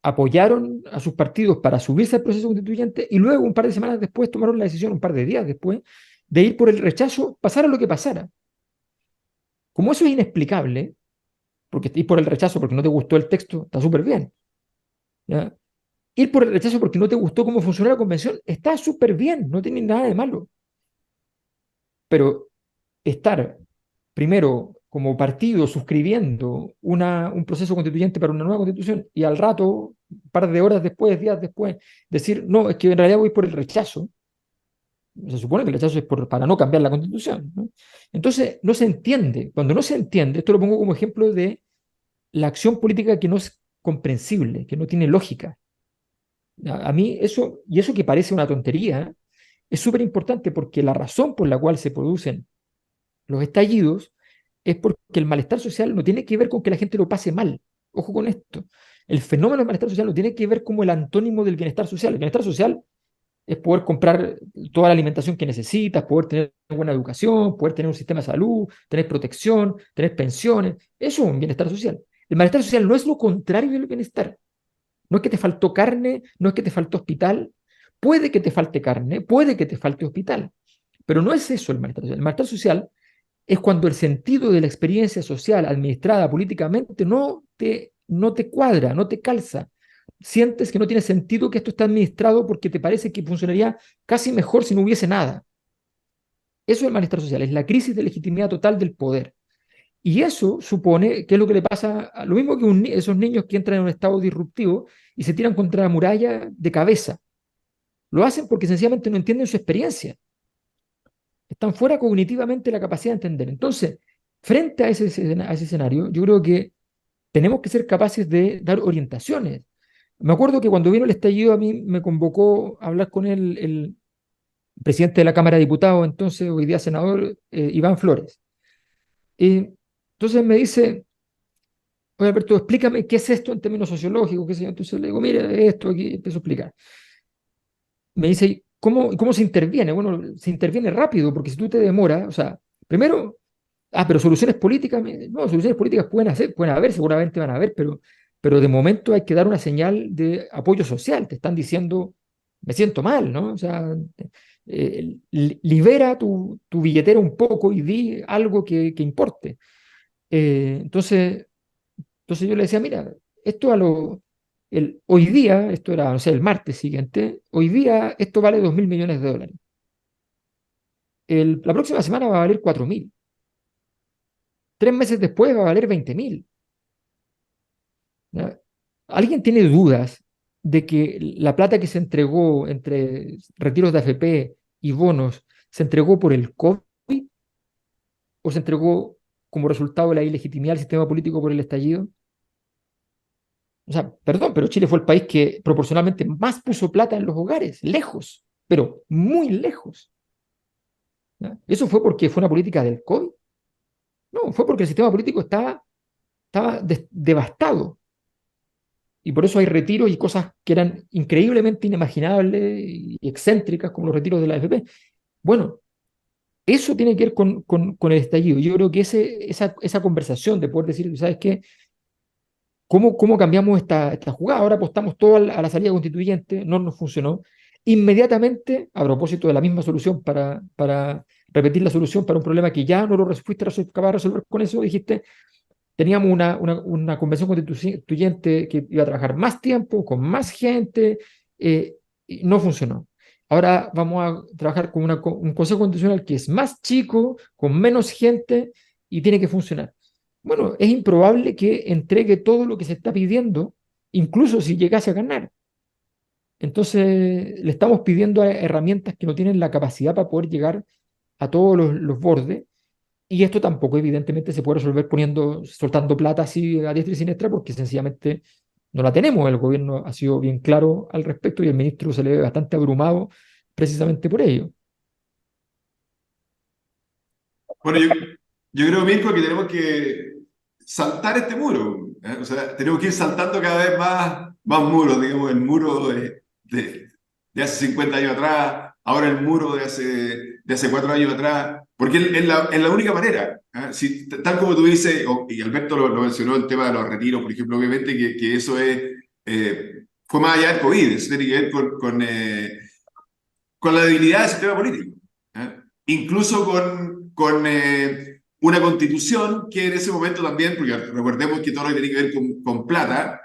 apoyaron a sus partidos para subirse al proceso constituyente y luego, un par de semanas después, tomaron la decisión, un par de días después, de ir por el rechazo, pasara lo que pasara. Como eso es inexplicable, porque ir por el rechazo porque no te gustó el texto, está súper bien. ¿Ya? Ir por el rechazo porque no te gustó cómo funcionó la convención, está súper bien, no tiene nada de malo. Pero estar primero como partido suscribiendo un proceso constituyente para una nueva constitución y al rato, un par de horas después, días después, decir, no, es que en realidad voy por el rechazo. Se supone que el rechazo es para no cambiar la constitución, ¿no? Entonces, no se entiende. Cuando no se entiende, esto lo pongo como ejemplo de la acción política que no es comprensible, que no tiene lógica. A mí eso, y eso que parece una tontería, es súper importante porque la razón por la cual se producen los estallidos es porque el malestar social no tiene que ver con que la gente lo pase mal. Ojo con esto. El fenómeno del malestar social no tiene que ver como el antónimo del bienestar social. El bienestar social es poder comprar toda la alimentación que necesitas, poder tener buena educación, poder tener un sistema de salud, tener protección, tener pensiones. Eso es un bienestar social. El malestar social no es lo contrario del bienestar. No es que te faltó carne, no es que te faltó hospital. Puede que te falte carne, puede que te falte hospital, pero no es eso el malestar social. El malestar social es cuando el sentido de la experiencia social administrada políticamente no te cuadra, no te calza, sientes que no tiene sentido que esto esté administrado porque te parece que funcionaría casi mejor si no hubiese nada. Eso es el malestar social, es la crisis de legitimidad total del poder. Y eso supone que es lo que le pasa a lo mismo que esos niños que entran en un estado disruptivo y se tiran contra la muralla de cabeza. Lo hacen porque sencillamente no entienden su experiencia. Están fuera cognitivamente de la capacidad de entender. Entonces, frente a ese escenario, yo creo que tenemos que ser capaces de dar orientaciones. Me acuerdo que cuando vino el estallido a mí me convocó a hablar con el presidente de la Cámara de Diputados, entonces hoy día senador, Iván Flores. Y entonces me dice, oye Alberto, explícame qué es esto en términos sociológicos, qué sé yo. Entonces le digo, mire, esto aquí, empiezo a explicar. Me dice, ¿cómo se interviene? Bueno, se interviene rápido, porque si tú te demoras, o sea, primero, pero soluciones políticas, no, soluciones políticas pueden haber, seguramente van a haber, pero de momento hay que dar una señal de apoyo social. Te están diciendo, me siento mal, ¿no? O sea, libera tu billetera un poco y di algo que importe. Entonces, yo le decía, mira, esto hoy día, esto era, no sé, el martes siguiente, hoy día esto vale 2.000 millones de dólares. La próxima semana va a valer 4.000. 3 meses después va a valer 20.000. ¿Ya? ¿Alguien tiene dudas de que la plata que se entregó entre retiros de AFP y bonos se entregó por el COVID o se entregó como resultado de la ilegitimidad del sistema político por el estallido? O sea, perdón, pero Chile fue el país que proporcionalmente más puso plata en los hogares, lejos, pero muy lejos. ¿Ya? ¿Eso fue porque fue una política del COVID? No, fue porque el sistema político estaba devastado. Y por eso hay retiros y cosas que eran increíblemente inimaginables y excéntricas, como los retiros de la AFP. Bueno, eso tiene que ver con el estallido. Yo creo que esa conversación de poder decir, ¿sabes qué? ¿Cómo cambiamos esta jugada? Ahora apostamos todo a la salida constituyente, no nos funcionó. Inmediatamente, a propósito de la misma solución, para repetir la solución para un problema que ya no lo fuiste capaz de resolver con eso, dijiste, teníamos una convención constituyente que iba a trabajar más tiempo, con más gente, y no funcionó. Ahora vamos a trabajar con un consejo constitucional que es más chico, con menos gente, y tiene que funcionar. Bueno, es improbable que entregue todo lo que se está pidiendo, incluso si llegase a ganar. Entonces, le estamos pidiendo herramientas que no tienen la capacidad para poder llegar a todos los bordes, y esto tampoco, evidentemente, se puede resolver soltando plata así a diestra y siniestra, porque sencillamente no la tenemos. El gobierno ha sido bien claro al respecto y el ministro se le ve bastante abrumado precisamente por ello. Bueno, yo creo, Mirko, que tenemos que saltar este muro. O sea, tenemos que ir saltando cada vez más muros, digamos, el muro de hace 50 años atrás, ahora el muro de hace 4 años atrás, porque es la única manera. Tal como tú dices, y Alberto lo mencionó, el tema de los retiros, por ejemplo, obviamente que eso fue más allá del COVID, eso tiene que ver con la debilidad del sistema político. Incluso con una constitución que en ese momento también, porque recordemos que todo lo que tiene que ver con plata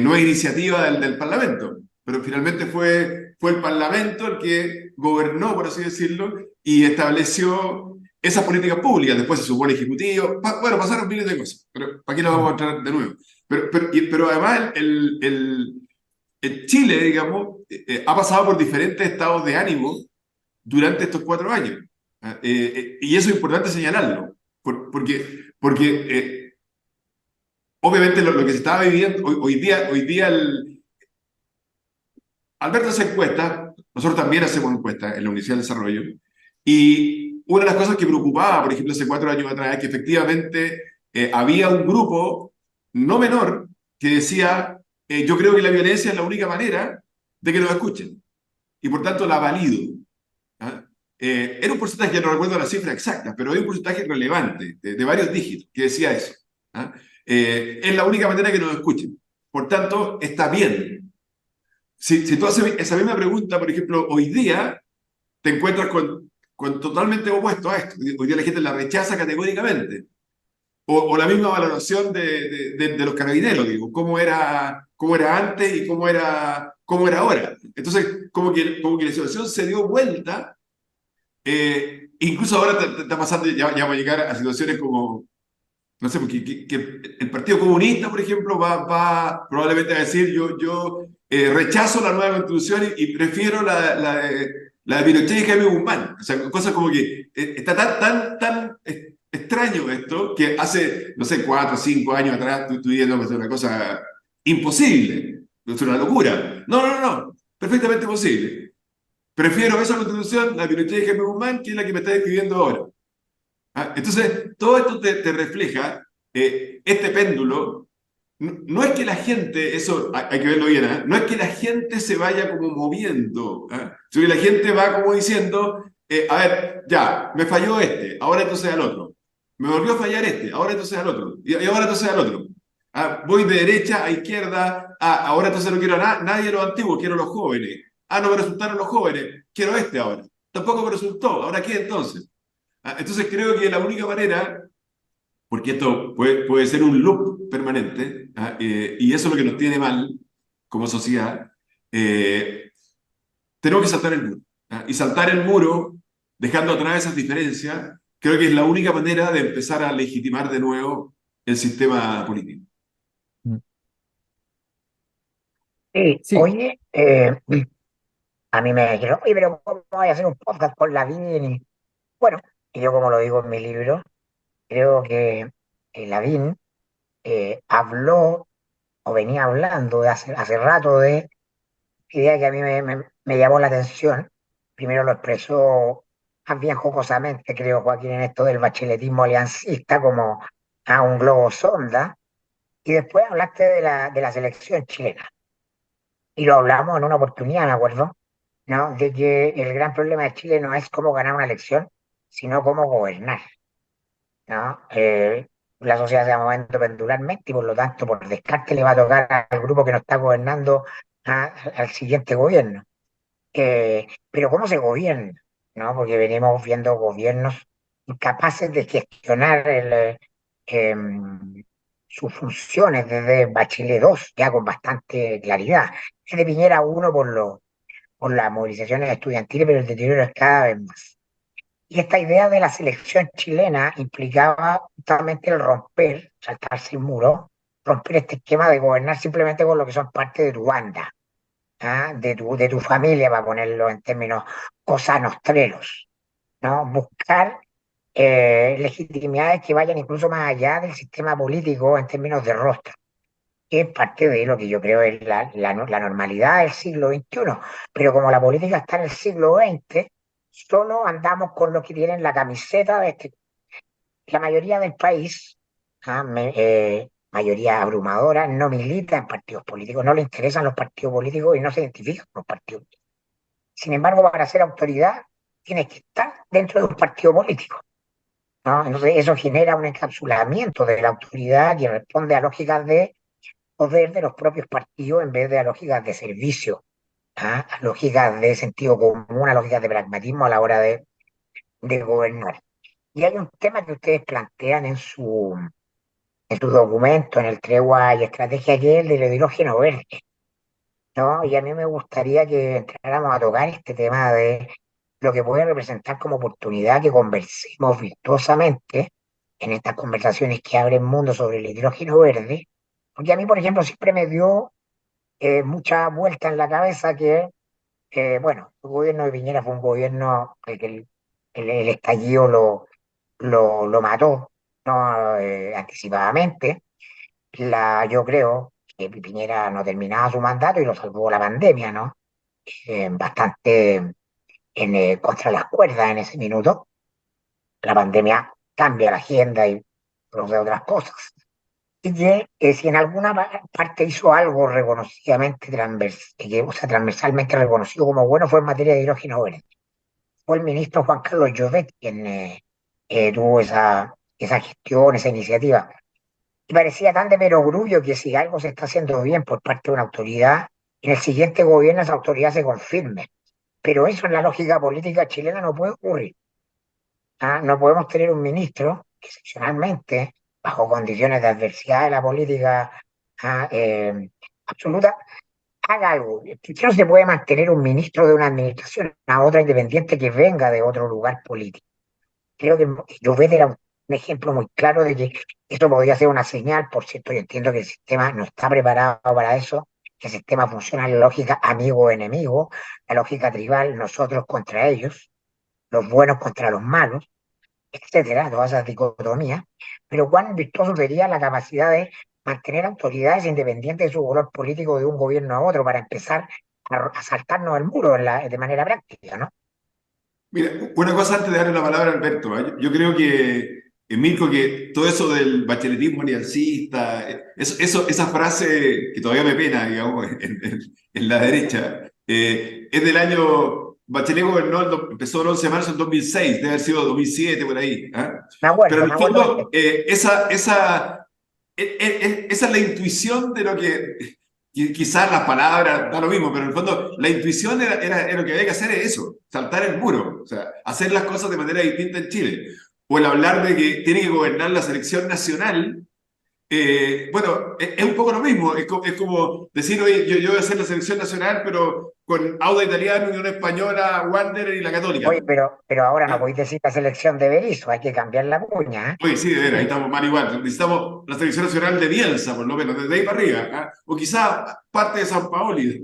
no es iniciativa del Parlamento, pero finalmente fue el Parlamento el que gobernó, por así decirlo, y estableció esas políticas públicas. Después se sumó el Ejecutivo. Bueno, pasaron miles de cosas, pero ¿para qué lo vamos a entrar de nuevo? Pero además Chile, digamos, ha pasado por diferentes estados de ánimo durante estos 4 años. Y eso es importante señalarlo, porque obviamente lo que se estaba viviendo hoy día Alberto hace encuestas, nosotros también hacemos encuestas en la Universidad del Desarrollo, y una de las cosas que preocupaba, por ejemplo, hace 4 años atrás, es que efectivamente había un grupo no menor que decía, yo creo que la violencia es la única manera de que nos escuchen, y por tanto la valido. ¿Ah? Era un porcentaje, ya no recuerdo la cifra exacta, pero hay un porcentaje relevante, de varios dígitos, que decía eso. ¿Ah? Es la única manera que nos escuchen. Por tanto, está bien. Si tú haces esa misma pregunta, por ejemplo, hoy día te encuentras con totalmente opuesto a esto. Hoy día la gente la rechaza categóricamente. O la misma valoración de los carabineros, digo, cómo era cómo era antes y cómo era ahora. Entonces, como que la situación se dio vuelta, incluso ahora está pasando, ya va a llegar a situaciones como, no sé, porque que el Partido Comunista, por ejemplo, va probablemente a decir, yo rechazo la nueva constitución y prefiero la de Pinochet y Jaime Guzmán. O sea, cosas como que está tan extraño esto que hace, no sé, 4 o 5 años atrás tú diciendo que es una cosa imposible, es una locura. No, perfectamente posible. Prefiero esa constitución, la de Pinochet y Jaime Guzmán, que es la que me está describiendo ahora. Entonces, todo esto te refleja este péndulo. No es que la gente, eso hay que verlo bien, no es que la gente se vaya como moviendo, sino que la gente va como diciendo, a ver, ya, me falló este, ahora entonces al otro. Me volvió a fallar este, ahora entonces al otro. Y ahora entonces al otro. Voy de derecha a izquierda, ahora entonces no quiero a nadie de los antiguos, quiero a los jóvenes. No me resultaron los jóvenes, quiero este ahora. Tampoco me resultó, ¿ahora qué entonces? Entonces creo que la única manera, porque esto puede ser un loop permanente, y eso es lo que nos tiene mal como sociedad, eh, tenemos que saltar el muro. Y saltar el muro, dejando atrás esas diferencias, creo que es la única manera de empezar a legitimar de nuevo el sistema político. Mm. Sí, Sí, oye, a mí me dijeron, oye, pero ¿cómo voy a hacer un podcast con Lavín? Y bueno, y yo como lo digo en mi libro, creo que Lavín habló o venía hablando de hace rato de idea que a mí me llamó la atención. Primero lo expresó más bien jocosamente, creo, Joaquín, en esto del bacheletismo aliancista como a un globo sonda, y después hablaste de la selección chilena. Y lo hablamos en una oportunidad, me acuerdo, ¿no? De que el gran problema de Chile no es cómo ganar una elección, sino cómo gobernar, ¿no? La sociedad se va moviendo pendularmente y por lo tanto, por descarte, le va a tocar al grupo que no está gobernando al siguiente gobierno. Pero ¿cómo se gobierna? ¿No? Porque venimos viendo gobiernos incapaces de gestionar em, sus funciones desde Bachelet 2 ya con bastante claridad. Desde Piñera 1 por las movilizaciones estudiantiles, pero el deterioro es cada vez más. Y esta idea de la selección chilena implicaba justamente el romper, saltarse el muro, romper este esquema de gobernar simplemente con lo que son parte de tu banda, de tu familia, para ponerlo en términos cosanostreros, ¿no? Buscar legitimidades que vayan incluso más allá del sistema político en términos de rostro, que es parte de lo que yo creo es la normalidad del siglo XXI. Pero como la política está en el siglo XX, solo andamos con los que tienen la camiseta de este. La mayoría del país, mayoría abrumadora, no milita en partidos políticos, no le interesan los partidos políticos y no se identifica con los partidos. Sin embargo, para ser autoridad, tienes que estar dentro de un partido político, ¿no? Entonces, eso genera un encapsulamiento de la autoridad que responde a lógicas de poder de los propios partidos en vez de a lógicas de servicio, a lógicas de sentido común, a lógicas de pragmatismo a la hora de gobernar. Y hay un tema que ustedes plantean en su documento, en el Tregua y Estrategia, que es el del hidrógeno verde, ¿no? Y a mí me gustaría que entráramos a tocar este tema de lo que puede representar como oportunidad que conversemos virtuosamente en estas conversaciones que abren mundo sobre el hidrógeno verde, porque a mí, por ejemplo, siempre me dio mucha vuelta en la cabeza que, bueno, el gobierno de Piñera fue un gobierno que el estallido lo mató, ¿no? Anticipadamente. Yo creo que Piñera no terminaba su mandato y lo salvó la pandemia, ¿no? Bastante contra las cuerdas en ese minuto. La pandemia cambia la agenda y produce otras cosas. Y que si en alguna parte hizo algo reconocidamente o sea, transversalmente reconocido como bueno, fue en materia de hidrógeno verde. Fue el ministro Juan Carlos Llobet quien tuvo esa gestión, esa iniciativa. Y parecía tan de perogrullo que si algo se está haciendo bien por parte de una autoridad, en el siguiente gobierno esa autoridad se confirme. Pero eso en la lógica política chilena no puede ocurrir. No podemos tener un ministro que excepcionalmente, bajo condiciones de adversidad de la política, ah, eh, absoluta, haga algo. Que no se puede mantener un ministro de una administración a otra independiente que venga de otro lugar político. Creo que Llobet era un ejemplo muy claro de que esto podría ser una señal. Por cierto, yo entiendo que el sistema no está preparado para eso, que el sistema funciona en la lógica amigo-enemigo, la lógica tribal, nosotros contra ellos, los buenos contra los malos, etcétera, todas esas dicotomías. Pero cuán virtuoso sería la capacidad de mantener autoridades independientes de su color político de un gobierno a otro para empezar a saltarnos el muro de manera práctica, ¿no? Mira, una cosa antes de darle la palabra a Alberto. Yo creo que, Mirko, que todo eso del bacheletismo aliancista, esa frase que todavía me pena, digamos, en la derecha, es del año. Bachelet gobernó, empezó el 11 de marzo del 2006, debe haber sido 2007, por ahí. ¿Ah? Pero en Me el acuerdo fondo, esa es la intuición de lo que quizás las palabras da lo mismo, pero en el fondo la intuición era lo que había que hacer es eso, saltar el muro, o sea, hacer las cosas de manera distinta en Chile. O el hablar de que tiene que gobernar la selección nacional, bueno, es un poco lo mismo, es como decir, oye, yo voy a hacer la selección nacional, pero con Auda Italiano, Unión Española, Wander y la Católica. Oye, pero ahora no ¿Ah? podéis decir la selección de Berizzo, hay que cambiar la cuña, ¿eh? Oye, sí, de veras, ahí estamos mal igual. Necesitamos la selección nacional de Bielsa, por lo menos, desde ahí para arriba. ¿Ah? O quizá parte de San Paoli,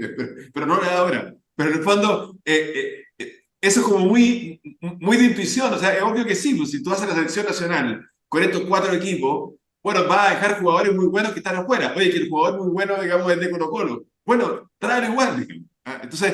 pero no la de ahora. Pero en el fondo, eso es como muy de intuición. O sea, es obvio que sí, pues, si tú haces la selección nacional con estos cuatro equipos, bueno, vas a dejar jugadores muy buenos que están afuera. Oye, que el jugador muy bueno, digamos, es de Colo-Colo. Bueno, tráelo igual, digamos. ¿Ah? Entonces,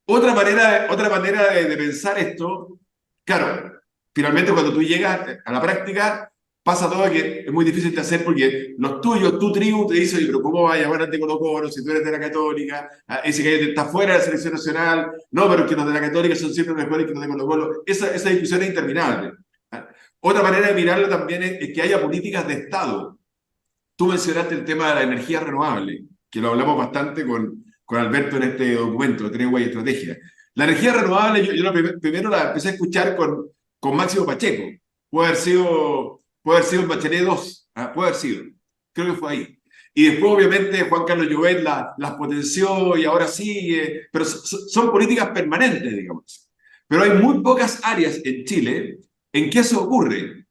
otra manera de pensar esto, claro, finalmente cuando tú llegas a la práctica, pasa todo que es muy difícil de hacer porque los tuyos, tu tribu, te dice, oye, pero ¿cómo vas a llamar a Colo-Colo si tú eres de la Católica? Ah, ese que está fuera de la selección nacional, no, pero que los de la Católica son siempre mejores que los de Colo-Colo. Esa discusión es interminable. Ah, otra manera de mirarlo también es que haya políticas de Estado. Tú mencionaste el tema de la energía renovable, que lo hablamos bastante con Alberto en este documento de Tregua y Estrategia. La energía renovable, yo primero la empecé a escuchar con Máximo Pacheco. Puede haber sido en Bachelet 2, ¿ah? Puede haber sido. Creo que fue ahí. Y después, obviamente, Juan Carlos Llobet las potenció y ahora sigue, pero son políticas permanentes, digamos. Pero hay muy pocas áreas en Chile en que eso ocurre.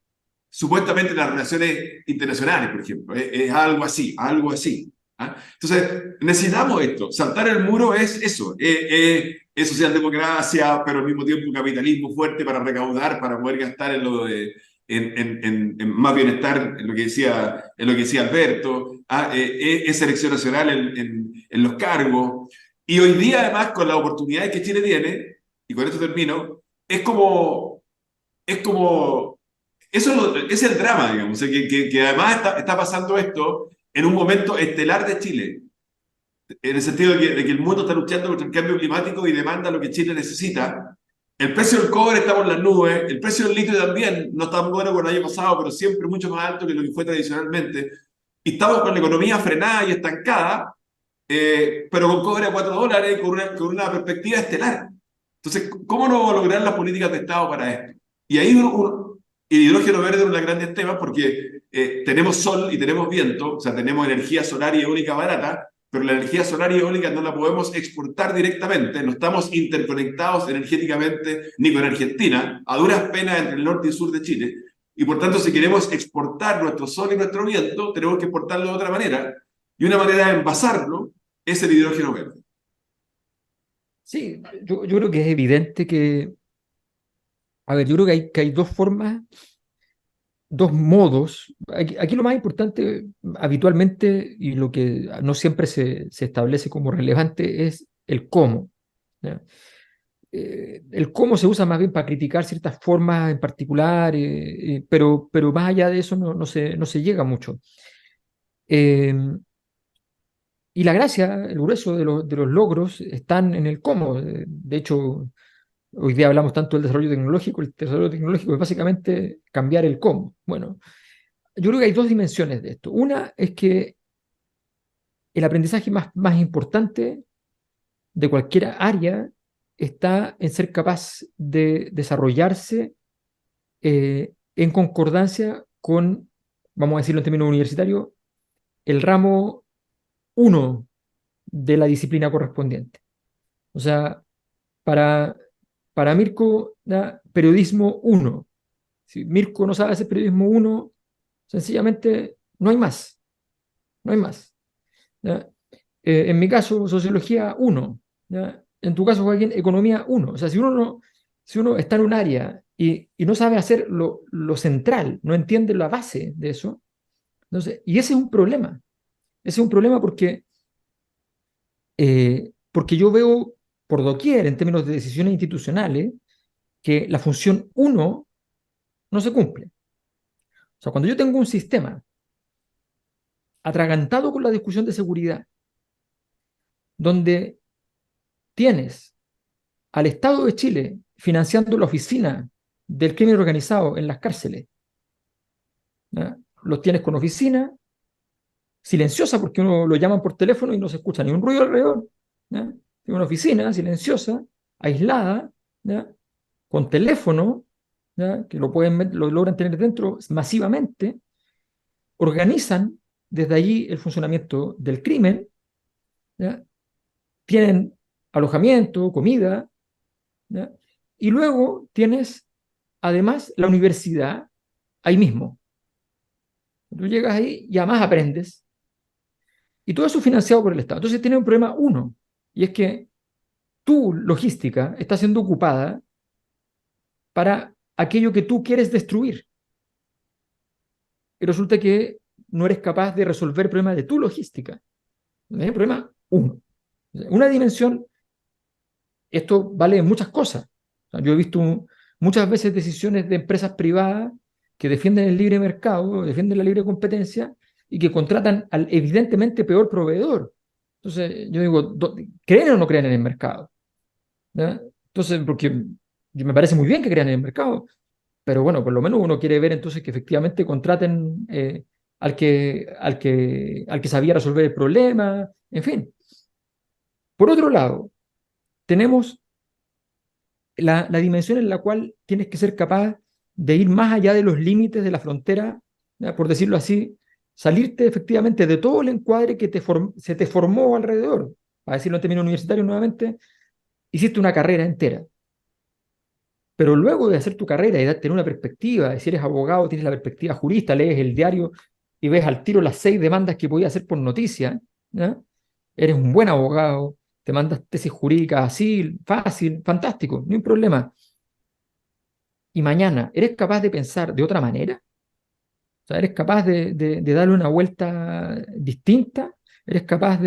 Supuestamente las relaciones internacionales, por ejemplo, es algo así, algo así. ¿Ah? Entonces, necesitamos esto. Saltar el muro es eso, es socialdemocracia, pero al mismo tiempo capitalismo fuerte para recaudar, para poder gastar en más bienestar, en lo que decía Alberto, es selección nacional en los cargos. Y hoy día, además, con las oportunidades que Chile tiene, y con esto termino, es como eso es el drama, digamos, que además está pasando esto en un momento estelar de Chile, en el sentido de que el mundo está luchando contra el cambio climático y demanda lo que Chile necesita. El precio del cobre está por las nubes, el precio del litio también no está muy bueno como el año pasado, pero siempre mucho más alto que lo que fue tradicionalmente. Y estamos con la economía frenada y estancada, pero con cobre a $4, con una perspectiva estelar. Entonces, ¿cómo no vamos a lograr las políticas de Estado para esto? Y ahí el hidrógeno verde es uno de los grandes temas porque tenemos sol y tenemos viento, o sea, tenemos energía solar y eólica barata, pero la energía solar y eólica no la podemos exportar directamente, no estamos interconectados energéticamente ni con Argentina, a duras penas entre el norte y el sur de Chile, y por tanto si queremos exportar nuestro sol y nuestro viento, tenemos que exportarlo de otra manera, y una manera de envasarlo es el hidrógeno verde. Sí, yo creo que es evidente que, a ver, yo creo que hay dos formas, dos modos. Aquí lo más importante habitualmente y lo que no siempre se establece como relevante es el cómo. ¿Ya? El cómo se usa más bien para criticar ciertas formas en particular, pero más allá de eso no se llega mucho. Eh, y la gracia, el grueso de los logros están en el cómo. De hecho, hoy día hablamos tanto del desarrollo tecnológico. El desarrollo tecnológico es básicamente cambiar el cómo. Bueno, yo creo que hay dos dimensiones de esto. Una es que el aprendizaje más importante de cualquier área está en ser capaz de desarrollarse en concordancia con, vamos a decirlo en términos universitarios, el ramo 1 de la disciplina correspondiente. O sea, para, para Mirko, ¿ya? Periodismo 1. Si Mirko no sabe hacer periodismo 1, sencillamente no hay más. No hay más. ¿Ya? En mi caso, sociología 1. ¿Ya? En tu caso, Joaquín, economía 1. O sea, si uno está en un área y no sabe hacer lo central, no entiende la base de eso, entonces, y ese es un problema. Ese es un problema porque yo veo por doquier, en términos de decisiones institucionales, que la función 1 no se cumple. O sea, cuando yo tengo un sistema atragantado con la discusión de seguridad, donde tienes al Estado de Chile financiando la oficina del crimen organizado en las cárceles, ¿ya? Los tienes con oficina silenciosa porque uno lo llaman por teléfono y no se escucha ni un ruido alrededor. ¿Ya? Tiene una oficina silenciosa, aislada, ¿ya? Con teléfono, ¿ya? Que lo logran tener dentro masivamente, organizan desde allí el funcionamiento del crimen, ¿ya? Tienen alojamiento, comida, ¿ya? Y luego tienes además la universidad ahí mismo. Tú llegas ahí y además aprendes. Y todo eso financiado por el Estado. Entonces tiene un problema uno, y es que tu logística está siendo ocupada para aquello que tú quieres destruir. Y resulta que no eres capaz de resolver el problema de tu logística. Es el problema uno. Una dimensión, esto vale en muchas cosas. O sea, yo he visto muchas veces decisiones de empresas privadas que defienden el libre mercado, defienden la libre competencia y que contratan al evidentemente peor proveedor. Entonces, yo digo, ¿creen o no creen en el mercado? ¿Ya? Entonces, porque me parece muy bien que crean en el mercado, pero bueno, por lo menos uno quiere ver entonces que efectivamente contraten al que sabía resolver el problema, en fin. Por otro lado, tenemos la dimensión en la cual tienes que ser capaz de ir más allá de los límites de la frontera, ¿ya? Por decirlo así, salirte efectivamente de todo el encuadre que se te formó alrededor. Para decirlo en términos universitarios nuevamente, hiciste una carrera entera. Pero luego de hacer tu carrera y de tener una perspectiva, si eres abogado, tienes la perspectiva jurista, lees el diario y ves al tiro las 6 demandas que podías hacer por noticia, ¿ya? Eres un buen abogado, te mandas tesis jurídicas así, fácil, fantástico, no hay problema. Y mañana, ¿eres capaz de pensar de otra manera? O sea, ¿eres capaz de darle una vuelta distinta? ¿Eres capaz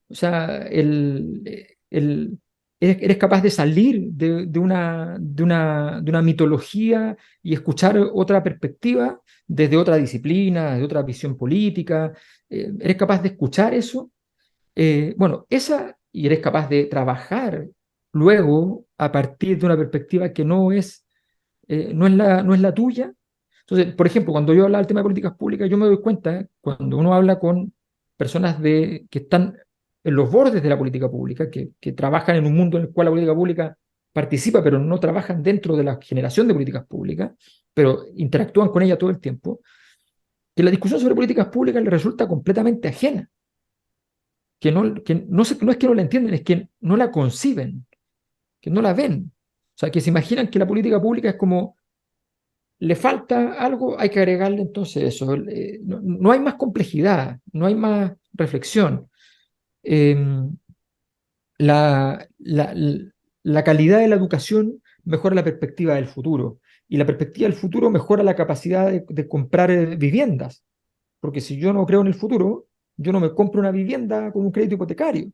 o sea, eres capaz de salir de una mitología y escuchar otra perspectiva desde otra disciplina, desde otra visión política? ¿Eres capaz de escuchar eso? Bueno, y eres capaz de trabajar luego a partir de una perspectiva que no es la tuya. Entonces, por ejemplo, cuando yo hablo del tema de políticas públicas, yo me doy cuenta, cuando uno habla con personas que están en los bordes de la política pública, que trabajan en un mundo en el cual la política pública participa, pero no trabajan dentro de la generación de políticas públicas, pero interactúan con ella todo el tiempo, que la discusión sobre políticas públicas les resulta completamente ajena, no es que no la entienden, es que no la conciben, que no la ven. O sea, que se imaginan que la política pública es como le falta algo, hay que agregarle entonces eso. No hay más complejidad, no hay más reflexión. Eh, la, la, la calidad de la educación mejora la perspectiva del futuro y la perspectiva del futuro mejora la capacidad de comprar viviendas, porque si yo no creo en el futuro, yo no me compro una vivienda con un crédito hipotecario,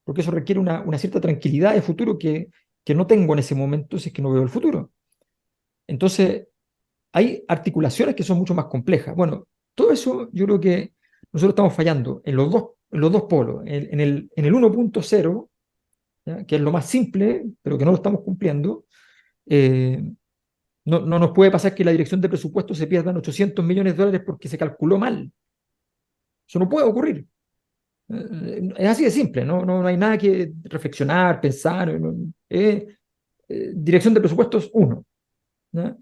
porque eso requiere una cierta tranquilidad de futuro que no tengo en ese momento si es que no veo el futuro. Entonces, hay articulaciones que son mucho más complejas. Bueno, todo eso yo creo que nosotros estamos fallando en los dos polos, en el 1.0, ¿ya? Que es lo más simple, pero que no lo estamos cumpliendo. Eh, no nos puede pasar que la dirección de presupuesto se pierdan 800 millones de dólares porque se calculó mal. Eso no puede ocurrir. Es así de simple, no hay nada que reflexionar, pensar. Dirección de presupuestos 1. ¿Ya?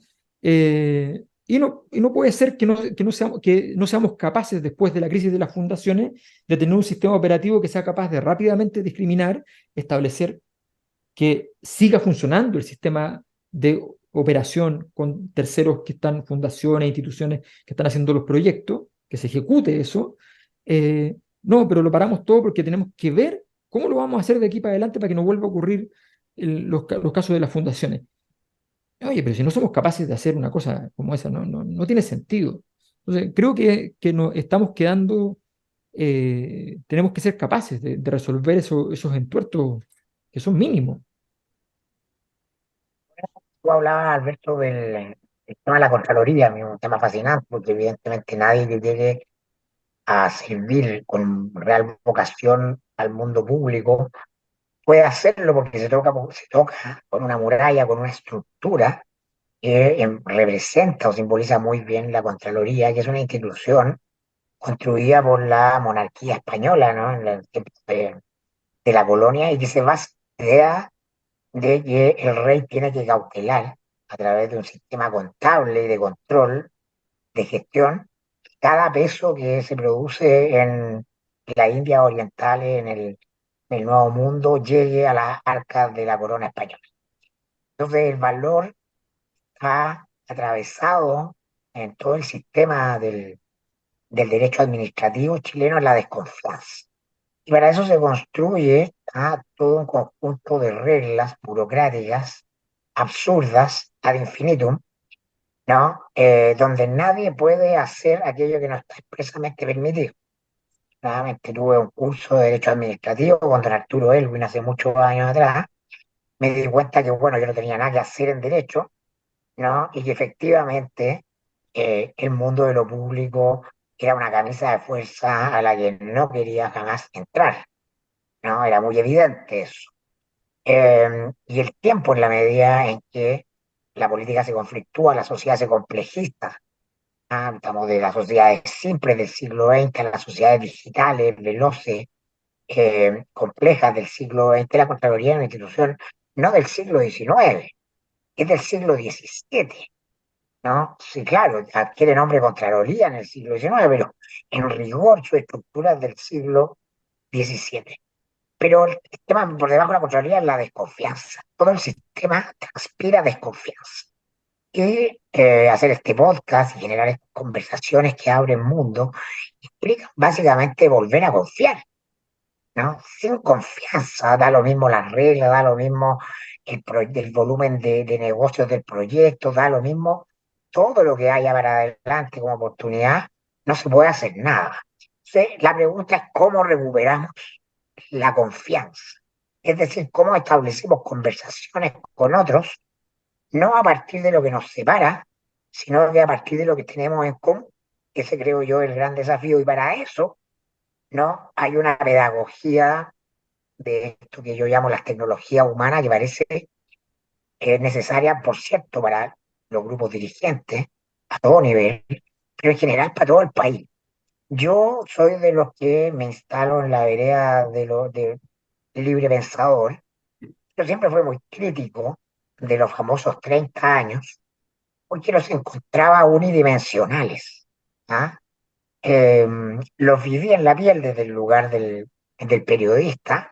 y no puede ser que no seamos capaces, después de la crisis de las fundaciones, de tener un sistema operativo que sea capaz de rápidamente discriminar, establecer que siga funcionando el sistema de operación con terceros que están, fundaciones, instituciones que están haciendo los proyectos, que se ejecute eso. No, pero lo paramos todo porque tenemos que ver cómo lo vamos a hacer de aquí para adelante para que no vuelva a ocurrir los casos de las fundaciones. Oye, pero si no somos capaces de hacer una cosa como esa, no tiene sentido. Entonces, creo que nos estamos quedando, tenemos que ser capaces de resolver esos entuertos que son mínimos. Tú hablabas, Alberto, del tema de la Contraloría, a mí es un tema fascinante, porque evidentemente nadie que llegue a servir con real vocación al mundo público puede hacerlo porque se toca con una muralla, con una estructura que representa o simboliza muy bien la Contraloría, que es una institución construida por la monarquía española, ¿no? En el tiempo de la colonia y que se basa en la idea de que el rey tiene que cautelar a través de un sistema contable y de control, de gestión, cada peso que se produce en la India Oriental, en el Nuevo Mundo, llegue a las arcas de la corona española. Entonces el valor ha atravesado en todo el sistema del derecho administrativo chileno la desconfianza. Y para eso se construye todo un conjunto de reglas burocráticas absurdas ad infinitum, ¿no? Donde nadie puede hacer aquello que no está expresamente permitido. Nuevamente tuve un curso de Derecho Administrativo con don Arturo Elwin hace muchos años atrás. Me di cuenta que, bueno, yo no tenía nada que hacer en Derecho, ¿no? Y que efectivamente el mundo de lo público era una camisa de fuerza a la que no quería jamás entrar, ¿no? Era muy evidente eso. Y el tiempo, en la medida en que la política se conflictúa, la sociedad se complejiza. Estamos de las sociedades simples del siglo XX a las sociedades digitales, veloces, complejas del siglo XX. La Contraloría es una institución no del siglo XIX, es del siglo XVII, ¿no? Sí, claro, adquiere nombre Contraloría en el siglo XIX, pero en rigor su estructura es del siglo XVII. Pero el sistema por debajo de la Contraloría es la desconfianza. Todo el sistema transpira desconfianza. Y hacer este podcast y generar estas conversaciones que abren mundo implica básicamente volver a confiar, ¿no? Sin confianza, da lo mismo las reglas, da lo mismo el volumen de negocios del proyecto, da lo mismo todo lo que haya para adelante como oportunidad, no se puede hacer nada. Entonces, la pregunta es cómo recuperamos la confianza. Es decir, cómo establecimos conversaciones con otros, no a partir de lo que nos separa, sino que a partir de lo que tenemos en común. Ese creo yo es el gran desafío. Y para eso, ¿no? Hay una pedagogía de esto que yo llamo las tecnologías humanas, que parece que es necesaria, por cierto, para los grupos dirigentes a todo nivel, pero en general para todo el país. Yo soy de los que me instalo en la vereda de libre pensador. Yo siempre fui muy crítico de los famosos 30 años, porque los encontraba unidimensionales. ¿Ah? Los viví en la piel desde el lugar del periodista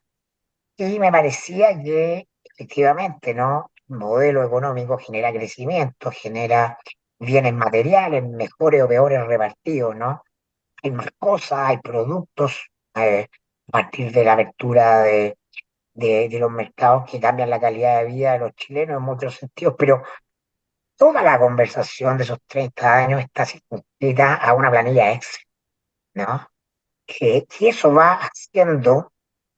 y me parecía que efectivamente, ¿no? El modelo económico genera crecimiento, genera bienes materiales, mejores o peores repartidos, ¿no? Hay más cosas, hay productos, a partir de la apertura de los mercados que cambian la calidad de vida de los chilenos en muchos sentidos, pero toda la conversación de esos 30 años está circunscrita a una planilla Excel, ¿no? Que eso va haciendo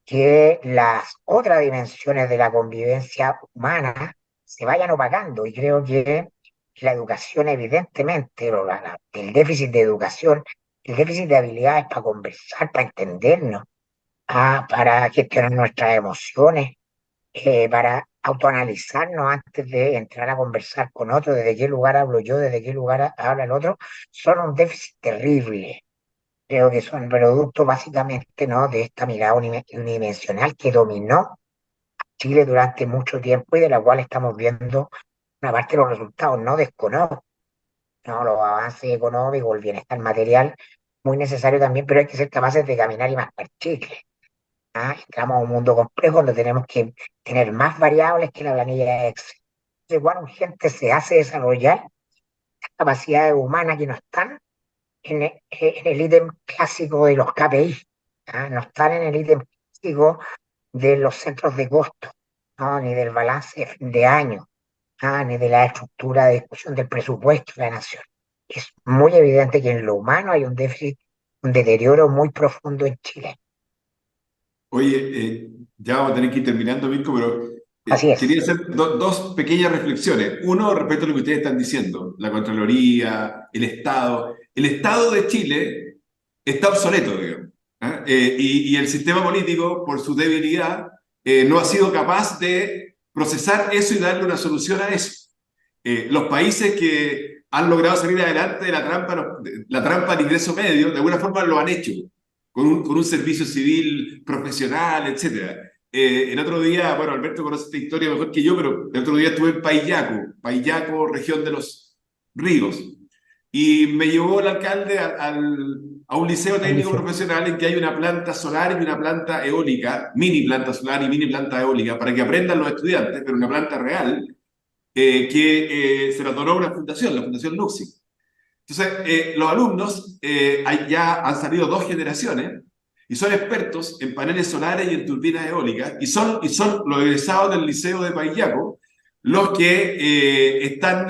que las otras dimensiones de la convivencia humana se vayan opacando. Y creo que la educación, evidentemente, el déficit de educación, el déficit de habilidades para conversar, para entendernos, para gestionar nuestras emociones, para autoanalizarnos antes de entrar a conversar con otro, desde qué lugar hablo yo, desde qué lugar habla el otro, son un déficit terrible. Creo que son producto básicamente, ¿no? De esta mirada unidimensional que dominó Chile durante mucho tiempo y de la cual estamos viendo una parte de los resultados. No desconozco ¿no? Los avances económicos, el bienestar material, muy necesario también, pero hay que ser capaces de caminar y mascar chicle. ¿Ah? Entramos a un mundo complejo donde tenemos que tener más variables que la planilla de Excel. Entonces, igual urgente se hace desarrollar capacidades humanas que no están en el ítem clásico de los KPI, ¿ah? No están en el ítem clásico de los centros de costo, ¿no? Ni del balance de fin de año, ni de la estructura de discusión del presupuesto de la nación. Es muy evidente que en lo humano hay un déficit, un deterioro muy profundo en Chile. Oye, ya vamos a tener que ir terminando, Mirko, pero Así es. quería hacer dos pequeñas reflexiones. Uno, respecto a lo que ustedes están diciendo, la Contraloría, el Estado. El Estado de Chile está obsoleto, digamos. ¿Ah? Y el sistema político, por su debilidad, no ha sido capaz de procesar eso y darle una solución a eso. Los países que han logrado salir adelante de la trampa del ingreso medio, de alguna forma lo han hecho, con un servicio civil profesional, etcétera. El otro día, bueno, Alberto conoce esta historia mejor que yo, pero el otro día estuve en Paillaco, región de los ríos, y me llevó el alcalde a un liceo al técnico liceo. profesional en que hay una planta solar y una planta eólica, mini planta solar y mini planta eólica, para que aprendan los estudiantes, pero una planta real, que se la donó una fundación, la Fundación Luxi. Entonces, los alumnos ya han salido dos generaciones y son expertos en paneles solares y en turbinas eólicas, y son los egresados del Liceo de Paillaco los que están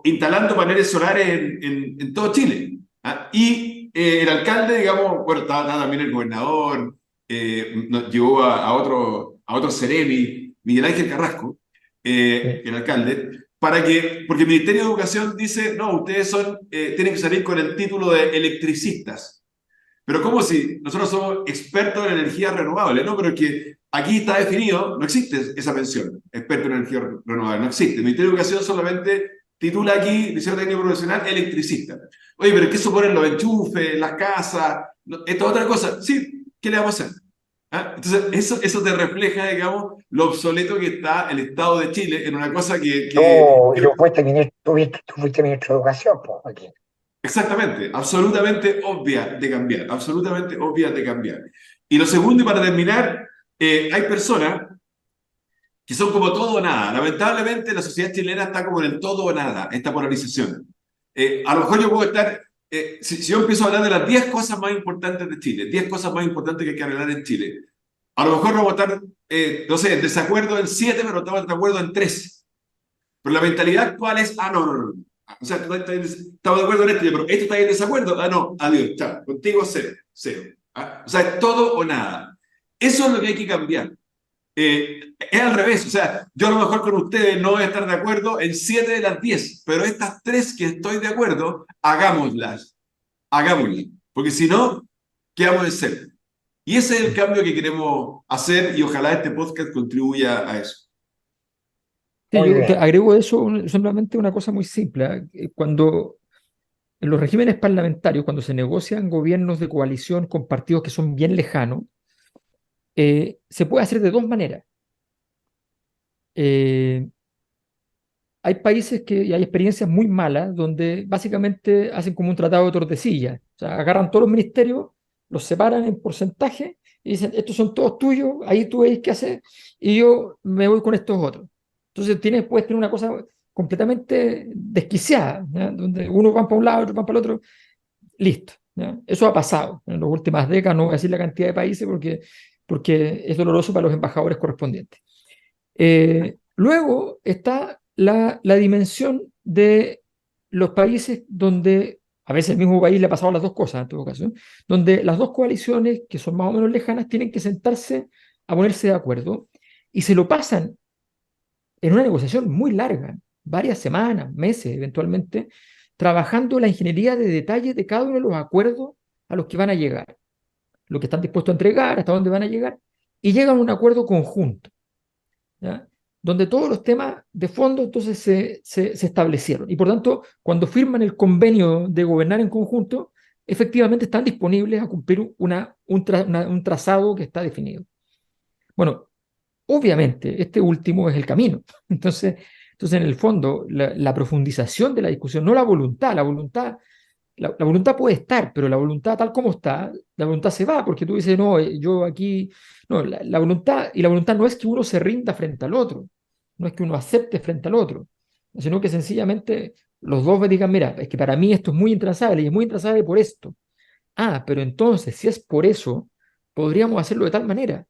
instalando paneles solares en todo Chile. ¿Ah? Y el alcalde, digamos, bueno, estaba también el gobernador, nos llevó a otro Ceremi, Miguel Ángel Carrasco, Sí. el alcalde, porque el Ministerio de Educación dice, no, ustedes tienen que salir con el título de electricistas. Pero ¿cómo si nosotros somos expertos en energías renovables? No, pero es que aquí está definido, no existe esa mención, experto en energías renovables, no existe. El Ministerio de Educación solamente titula aquí, Liceo Técnico Profesional, electricista. Oye, pero ¿qué suponen los enchufes, las casas? Esto es otra cosa. Sí, ¿qué le vamos a hacer? ¿Ah? Entonces, eso te refleja, digamos, lo obsoleto que está el Estado de Chile en una cosa Tú fuiste ministro de Educación, pues, aquí. exactamente, absolutamente obvia de cambiar, absolutamente obvia de cambiar. Y lo segundo, y para terminar, hay personas que son como todo o nada. Lamentablemente, la sociedad chilena está como en el todo o nada, esta polarización. A lo mejor yo puedo estar, si yo empiezo a hablar de las 10 cosas más importantes de Chile, 10 cosas más importantes que hay que arreglar en Chile, a lo mejor vamos a estar, no sé, en desacuerdo en 7, pero estamos de acuerdo en 3. Pero la mentalidad actual es, no, no, no, no. O sea, estamos de acuerdo en esto, pero esto está en desacuerdo. No, adiós, chao. Contigo cero, cero. ¿Ah? O sea, es todo o nada. Eso es lo que hay que cambiar. Es al revés, o sea, yo a lo mejor con ustedes no voy a estar de acuerdo en 7 de las 10, pero estas 3 que estoy de acuerdo, hagámoslas, porque si no, quedamos en cero. Y ese es el cambio que queremos hacer y ojalá este podcast contribuya a eso. Sí, Muy yo te bien. agrego eso simplemente una cosa muy simple. Cuando en los regímenes parlamentarios, cuando se negocian gobiernos de coalición con partidos que son bien lejanos, se puede hacer de dos maneras. Eh, Hay países y hay experiencias muy malas donde básicamente hacen como un tratado de tordesillas. O sea, agarran todos los ministerios, los separan en porcentaje y dicen, estos son todos tuyos, ahí tú veis qué hacer y yo me voy con estos otros. Entonces puedes tener una cosa completamente desquiciada, ¿ya? Donde unos van para un lado, otros van para el otro. Listo, ¿ya? Eso ha pasado en las últimas décadas, no voy a decir la cantidad de países porque es doloroso para los embajadores correspondientes. Luego está la dimensión de los países donde, a veces el mismo país le ha pasado las dos cosas en todo caso, donde las dos coaliciones, que son más o menos lejanas, tienen que sentarse a ponerse de acuerdo y se lo pasan en una negociación muy larga, varias semanas, meses eventualmente, trabajando la ingeniería de detalles de cada uno de los acuerdos a los que van a llegar, lo que están dispuestos a entregar, hasta dónde van a llegar, y llegan a un acuerdo conjunto, ¿ya? Donde todos los temas de fondo entonces se establecieron. Y por tanto, cuando firman el convenio de gobernar en conjunto, efectivamente están disponibles a cumplir un trazado que está definido. Bueno, obviamente, este último es el camino. Entonces Entonces, en el fondo, la profundización de la discusión, no la voluntad puede estar, pero la voluntad tal como está, la voluntad se va, porque tú dices, no, yo aquí, no, la voluntad no es que uno se rinda frente al otro, no es que uno acepte frente al otro, sino que sencillamente los dos digan, mira, es que para mí esto es muy intransable y es muy intransable por esto. Ah, pero entonces, si es por eso, podríamos hacerlo de tal manera.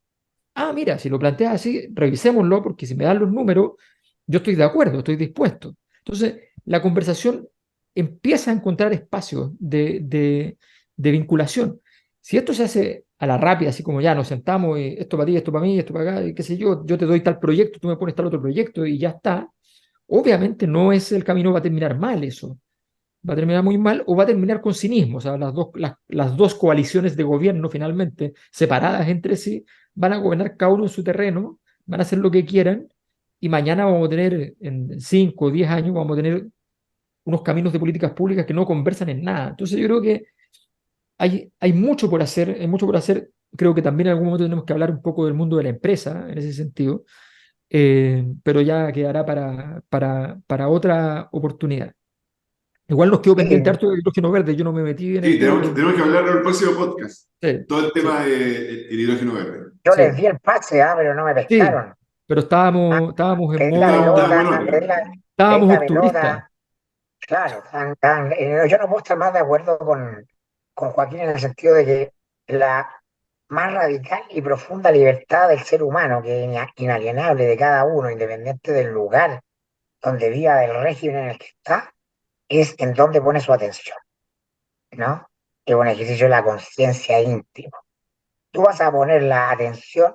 Ah, mira, si lo planteas así, revisémoslo, porque si me dan los números, yo estoy de acuerdo, estoy dispuesto. Entonces, la conversación empieza a encontrar espacios de vinculación. Si esto se hace a la rápida, así como ya nos sentamos, y esto para ti, esto para mí, esto para acá, y qué sé yo te doy tal proyecto, tú me pones tal otro proyecto y ya está, obviamente no es el camino, va a terminar mal eso, va a terminar muy mal o va a terminar con cinismo. O sea, las dos coaliciones de gobierno finalmente separadas entre sí van a gobernar cada uno en su terreno, van a hacer lo que quieran y mañana vamos a tener, en 5 o 10 años, vamos a tener unos caminos de políticas públicas que no conversan en nada. Entonces yo creo que hay mucho por hacer, hay mucho por hacer. Creo que también en algún momento tenemos que hablar un poco del mundo de la empresa en ese sentido, pero ya quedará para otra oportunidad. Igual nos quedó Sí, pendiente harto del hidrógeno verde, yo no me metí en Sí, esto. tenemos que hablar en el próximo podcast. Sí, Todo el sí, tema del hidrógeno verde. yo les sí, di el pase, pero no me sí, pescaron. pero Ah, estábamos en pedí la Estaba pelota, modo, bueno. pedí estábamos la optimistas. pelota. Claro, yo no puedo estar más de acuerdo con Joaquín en el sentido de que la más radical y profunda libertad del ser humano, que es inalienable de cada uno, independiente del lugar donde viva, del régimen en el que está, es en donde pone su atención, ¿no? Es un ejercicio de la conciencia íntima. Tú vas a poner la atención,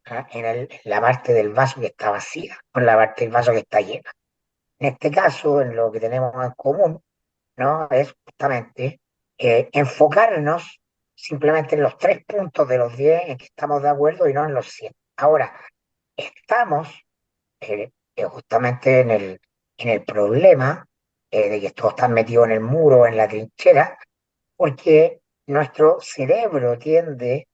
¿ah?, en la parte del vaso que está vacía o en la parte del vaso que está llena. En este caso, en lo que tenemos en común, ¿no? Es justamente enfocarnos simplemente en los 3 puntos de los 10 en que estamos de acuerdo y no en los 100. Ahora, estamos justamente en el problema de que todos están metidos en el muro, en la trinchera, porque nuestro cerebro tiende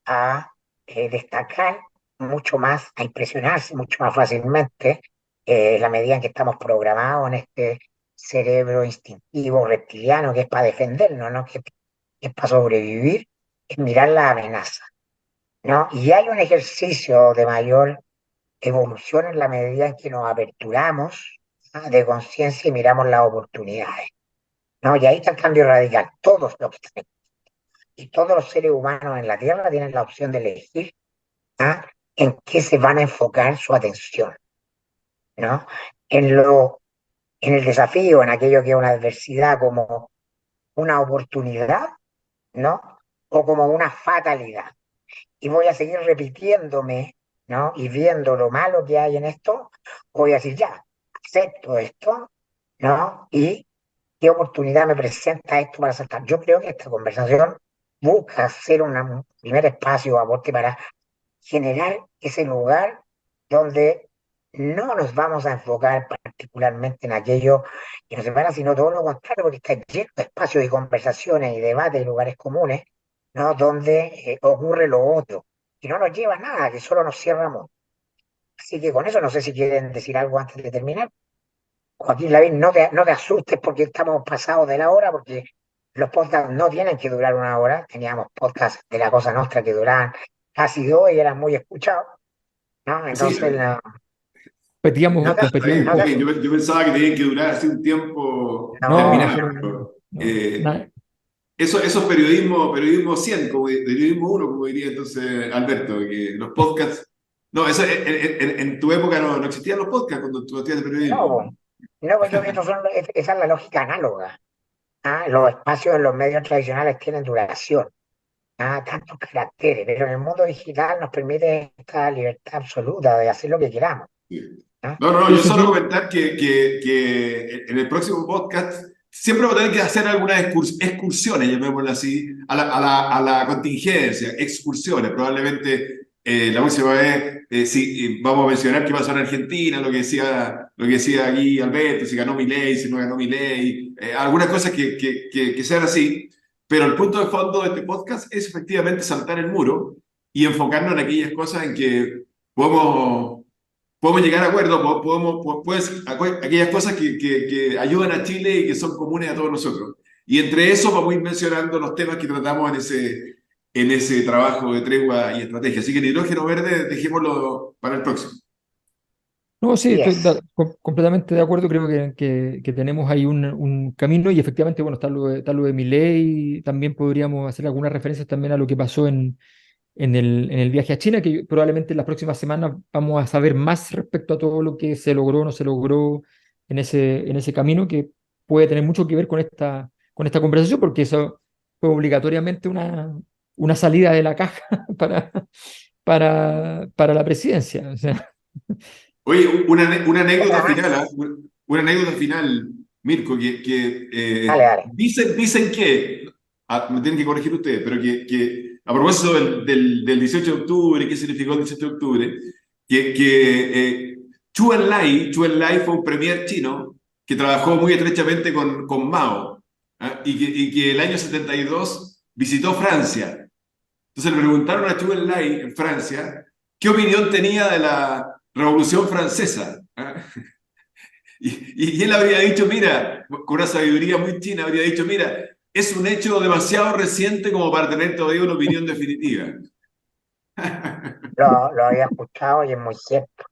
a destacar mucho más, a impresionarse mucho más fácilmente en la medida en que estamos programados en este cerebro instintivo reptiliano que es para defendernos, ¿no? Que es para sobrevivir, es mirar la amenaza, ¿no? Y hay un ejercicio de mayor evolución en la medida en que nos aperturamos, ¿ah?, de conciencia y miramos las oportunidades, ¿no? Y ahí está el cambio radical. Todos los que están, y todos los seres humanos en la Tierra tienen la opción de elegir, ¿ah?, en qué se van a enfocar su atención, ¿no? En lo, en el desafío, en aquello que es una adversidad como una oportunidad, ¿no? O como una fatalidad. Y voy a seguir repitiéndome, ¿no? Y viendo lo malo que hay en esto, voy a decir, ya, acepto esto, ¿no? Y qué oportunidad me presenta esto para saltar. Yo creo que esta conversación busca ser un primer espacio, aporte para generar ese lugar donde no nos vamos a enfocar particularmente en aquello que nos separa, sino todo lo contrario, porque está lleno de espacios y conversaciones y debates y lugares comunes, ¿no? Donde ocurre lo otro, y no nos lleva a nada, que solo nos cierra mundo. Así que con eso no sé si quieren decir algo antes de terminar. Joaquín Lavín, no te asustes porque estamos pasados de la hora, porque los podcasts no tienen que durar una hora. Teníamos podcasts de la Cosa Nostra que duraban casi 2 y eran muy escuchados, ¿no? Sí, Entonces, no, no Competíamos, te, está bien, competíamos. no te Joaquín. asustes. Yo pensaba que tenían que durar así un tiempo No, determinado. No, nosotros no, Eh, nada. eso es periodismo 100, periodismo 1, como diría entonces Alberto, que los podcasts. No, eso, en tu época no existían los podcasts cuando tú hacías de no, periodismo. po. No, pues yo creo que esa es la lógica análoga. ¿Ah? Los espacios en los medios tradicionales tienen duración, ¿ah?, tantos caracteres, pero en el mundo digital nos permite esta libertad absoluta de hacer lo que queramos, Sí. ¿ah? No, no, no, Sí, yo sí, solo sí. comentar que en el próximo podcast siempre vamos a tener que hacer algunas excursiones, llamémoslo así, a la contingencia, excursiones. Probablemente la próxima vez sí, vamos a mencionar qué pasó en Argentina, lo que decía aquí Alberto, si ganó Milei, si no ganó Milei, algunas cosas que sean así. Pero el punto de fondo de este podcast es efectivamente saltar el muro y enfocarnos en aquellas cosas en que podemos podemos llegar a acuerdos, aquellas cosas que ayudan a Chile y que son comunes a todos nosotros. Y entre eso vamos a ir mencionando los temas que tratamos en ese trabajo de tregua y estrategia. Así que el hidrógeno verde, dejémoslo para el próximo. No, sí, Y estoy es, completamente de acuerdo. Creo que tenemos ahí un camino y efectivamente, bueno, está lo de Milei. También podríamos hacer algunas referencias también a lo que pasó en el viaje a China, que probablemente en las próximas semanas vamos a saber más respecto a todo lo que se logró o no se logró en ese camino, que puede tener mucho que ver con esta conversación, porque eso fue obligatoriamente una salida de la caja para, para la presidencia. O sea, Oye, una anécdota final, además, ¿ah? Una anécdota final, Mirko, dale, dale. dicen que, me tienen que corregir ustedes, pero que a propósito del 18 de octubre, ¿qué significó el 18 de octubre? Que Chu Enlai fue un premier chino que trabajó muy estrechamente con Mao, ¿ah? Y que el año 72 visitó Francia. Entonces le preguntaron a Chu Enlai en Francia qué opinión tenía de la Revolución Francesa. ¿Ah? Y él habría dicho, mira, con una sabiduría muy china, habría dicho, mira, es un hecho demasiado reciente como para tener todavía una opinión definitiva. Lo había escuchado y es muy cierto.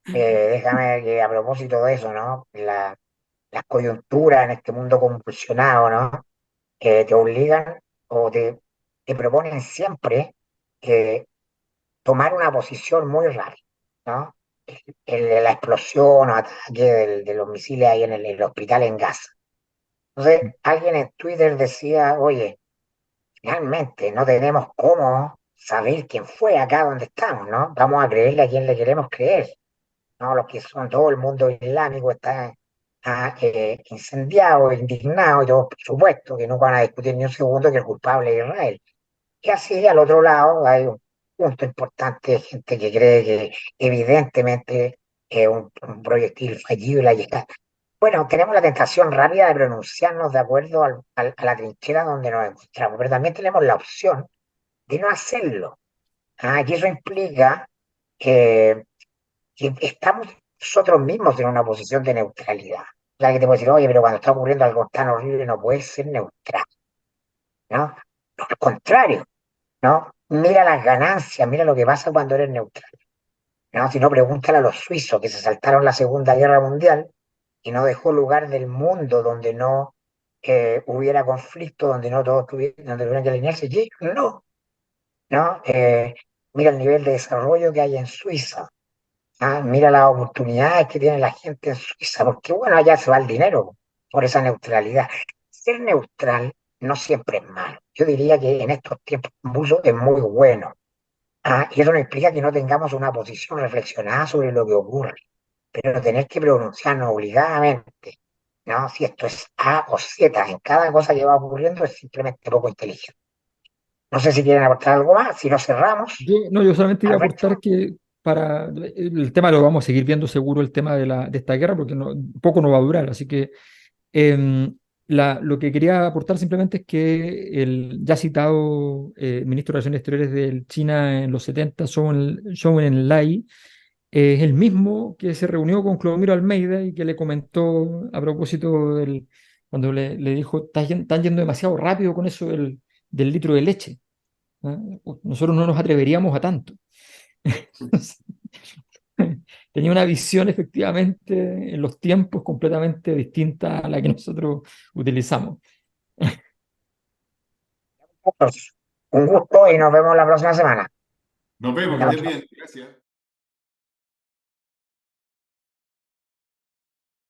Déjame que a propósito de eso, ¿no? Las coyunturas en este mundo convulsionado, ¿no? Te obligan o te proponen siempre tomar una posición muy rara, ¿no? La explosión o ataque de los misiles ahí en el hospital en Gaza. Entonces, alguien en Twitter decía, oye, realmente no tenemos cómo saber quién fue acá donde estamos, ¿no? Vamos a creerle a quien le queremos creer, ¿no? Los que son todo el mundo islámico está incendiado, indignado y todo, por supuesto, que no van a discutir ni un segundo que el culpable es Israel. Y así al otro lado hay un punto importante de gente que cree que evidentemente es un proyectil fallido y la llegada. Bueno, tenemos la tentación rápida de pronunciarnos de acuerdo a la trinchera donde nos encontramos, pero también tenemos la opción de no hacerlo. Y eso implica que, que estamos nosotros mismos en una posición de neutralidad. O sea, que te puedo decir, oye, pero cuando está ocurriendo algo tan horrible no puedes ser neutral, ¿no? No, al contrario, ¿no? Mira las ganancias, mira lo que pasa cuando eres neutral, ¿no? Si no, pregúntale a los suizos que se saltaron la Segunda Guerra Mundial y no dejó lugar del mundo donde no hubiera conflicto, donde no todos donde tuvieran que alinearse. Y no, ¿no? Mira el nivel de desarrollo que hay en Suiza, mira las oportunidades que tiene la gente en Suiza, porque bueno, allá se va el dinero por esa neutralidad. Ser neutral no siempre es malo. Yo diría que en estos tiempos convulsos es muy bueno. Y eso no implica que no tengamos una posición reflexionada sobre lo que ocurre, pero tener que pronunciarnos obligadamente, ¿no? Si esto es A o Z en cada cosa que va ocurriendo es simplemente poco inteligente. No sé si quieren aportar algo más, si no cerramos, yo solamente iba a aportar Alberto. que para el tema lo vamos a seguir viendo seguro, el tema de esta guerra, porque poco no va a durar. Así que Em, lo que quería aportar simplemente es que el ya citado ministro de Relaciones Exteriores de China en los 70, Zhou Enlai, es el mismo que se reunió con Clodomiro Almeida y que le comentó a propósito cuando le dijo, están yendo demasiado rápido con eso del litro de leche. ¿Ah? Nosotros no nos atreveríamos a tanto. Tenía una visión efectivamente en los tiempos completamente distinta a la que nosotros utilizamos. Un gusto y nos vemos la próxima semana. Nos vemos, que Chao, estén chao. bien. Gracias.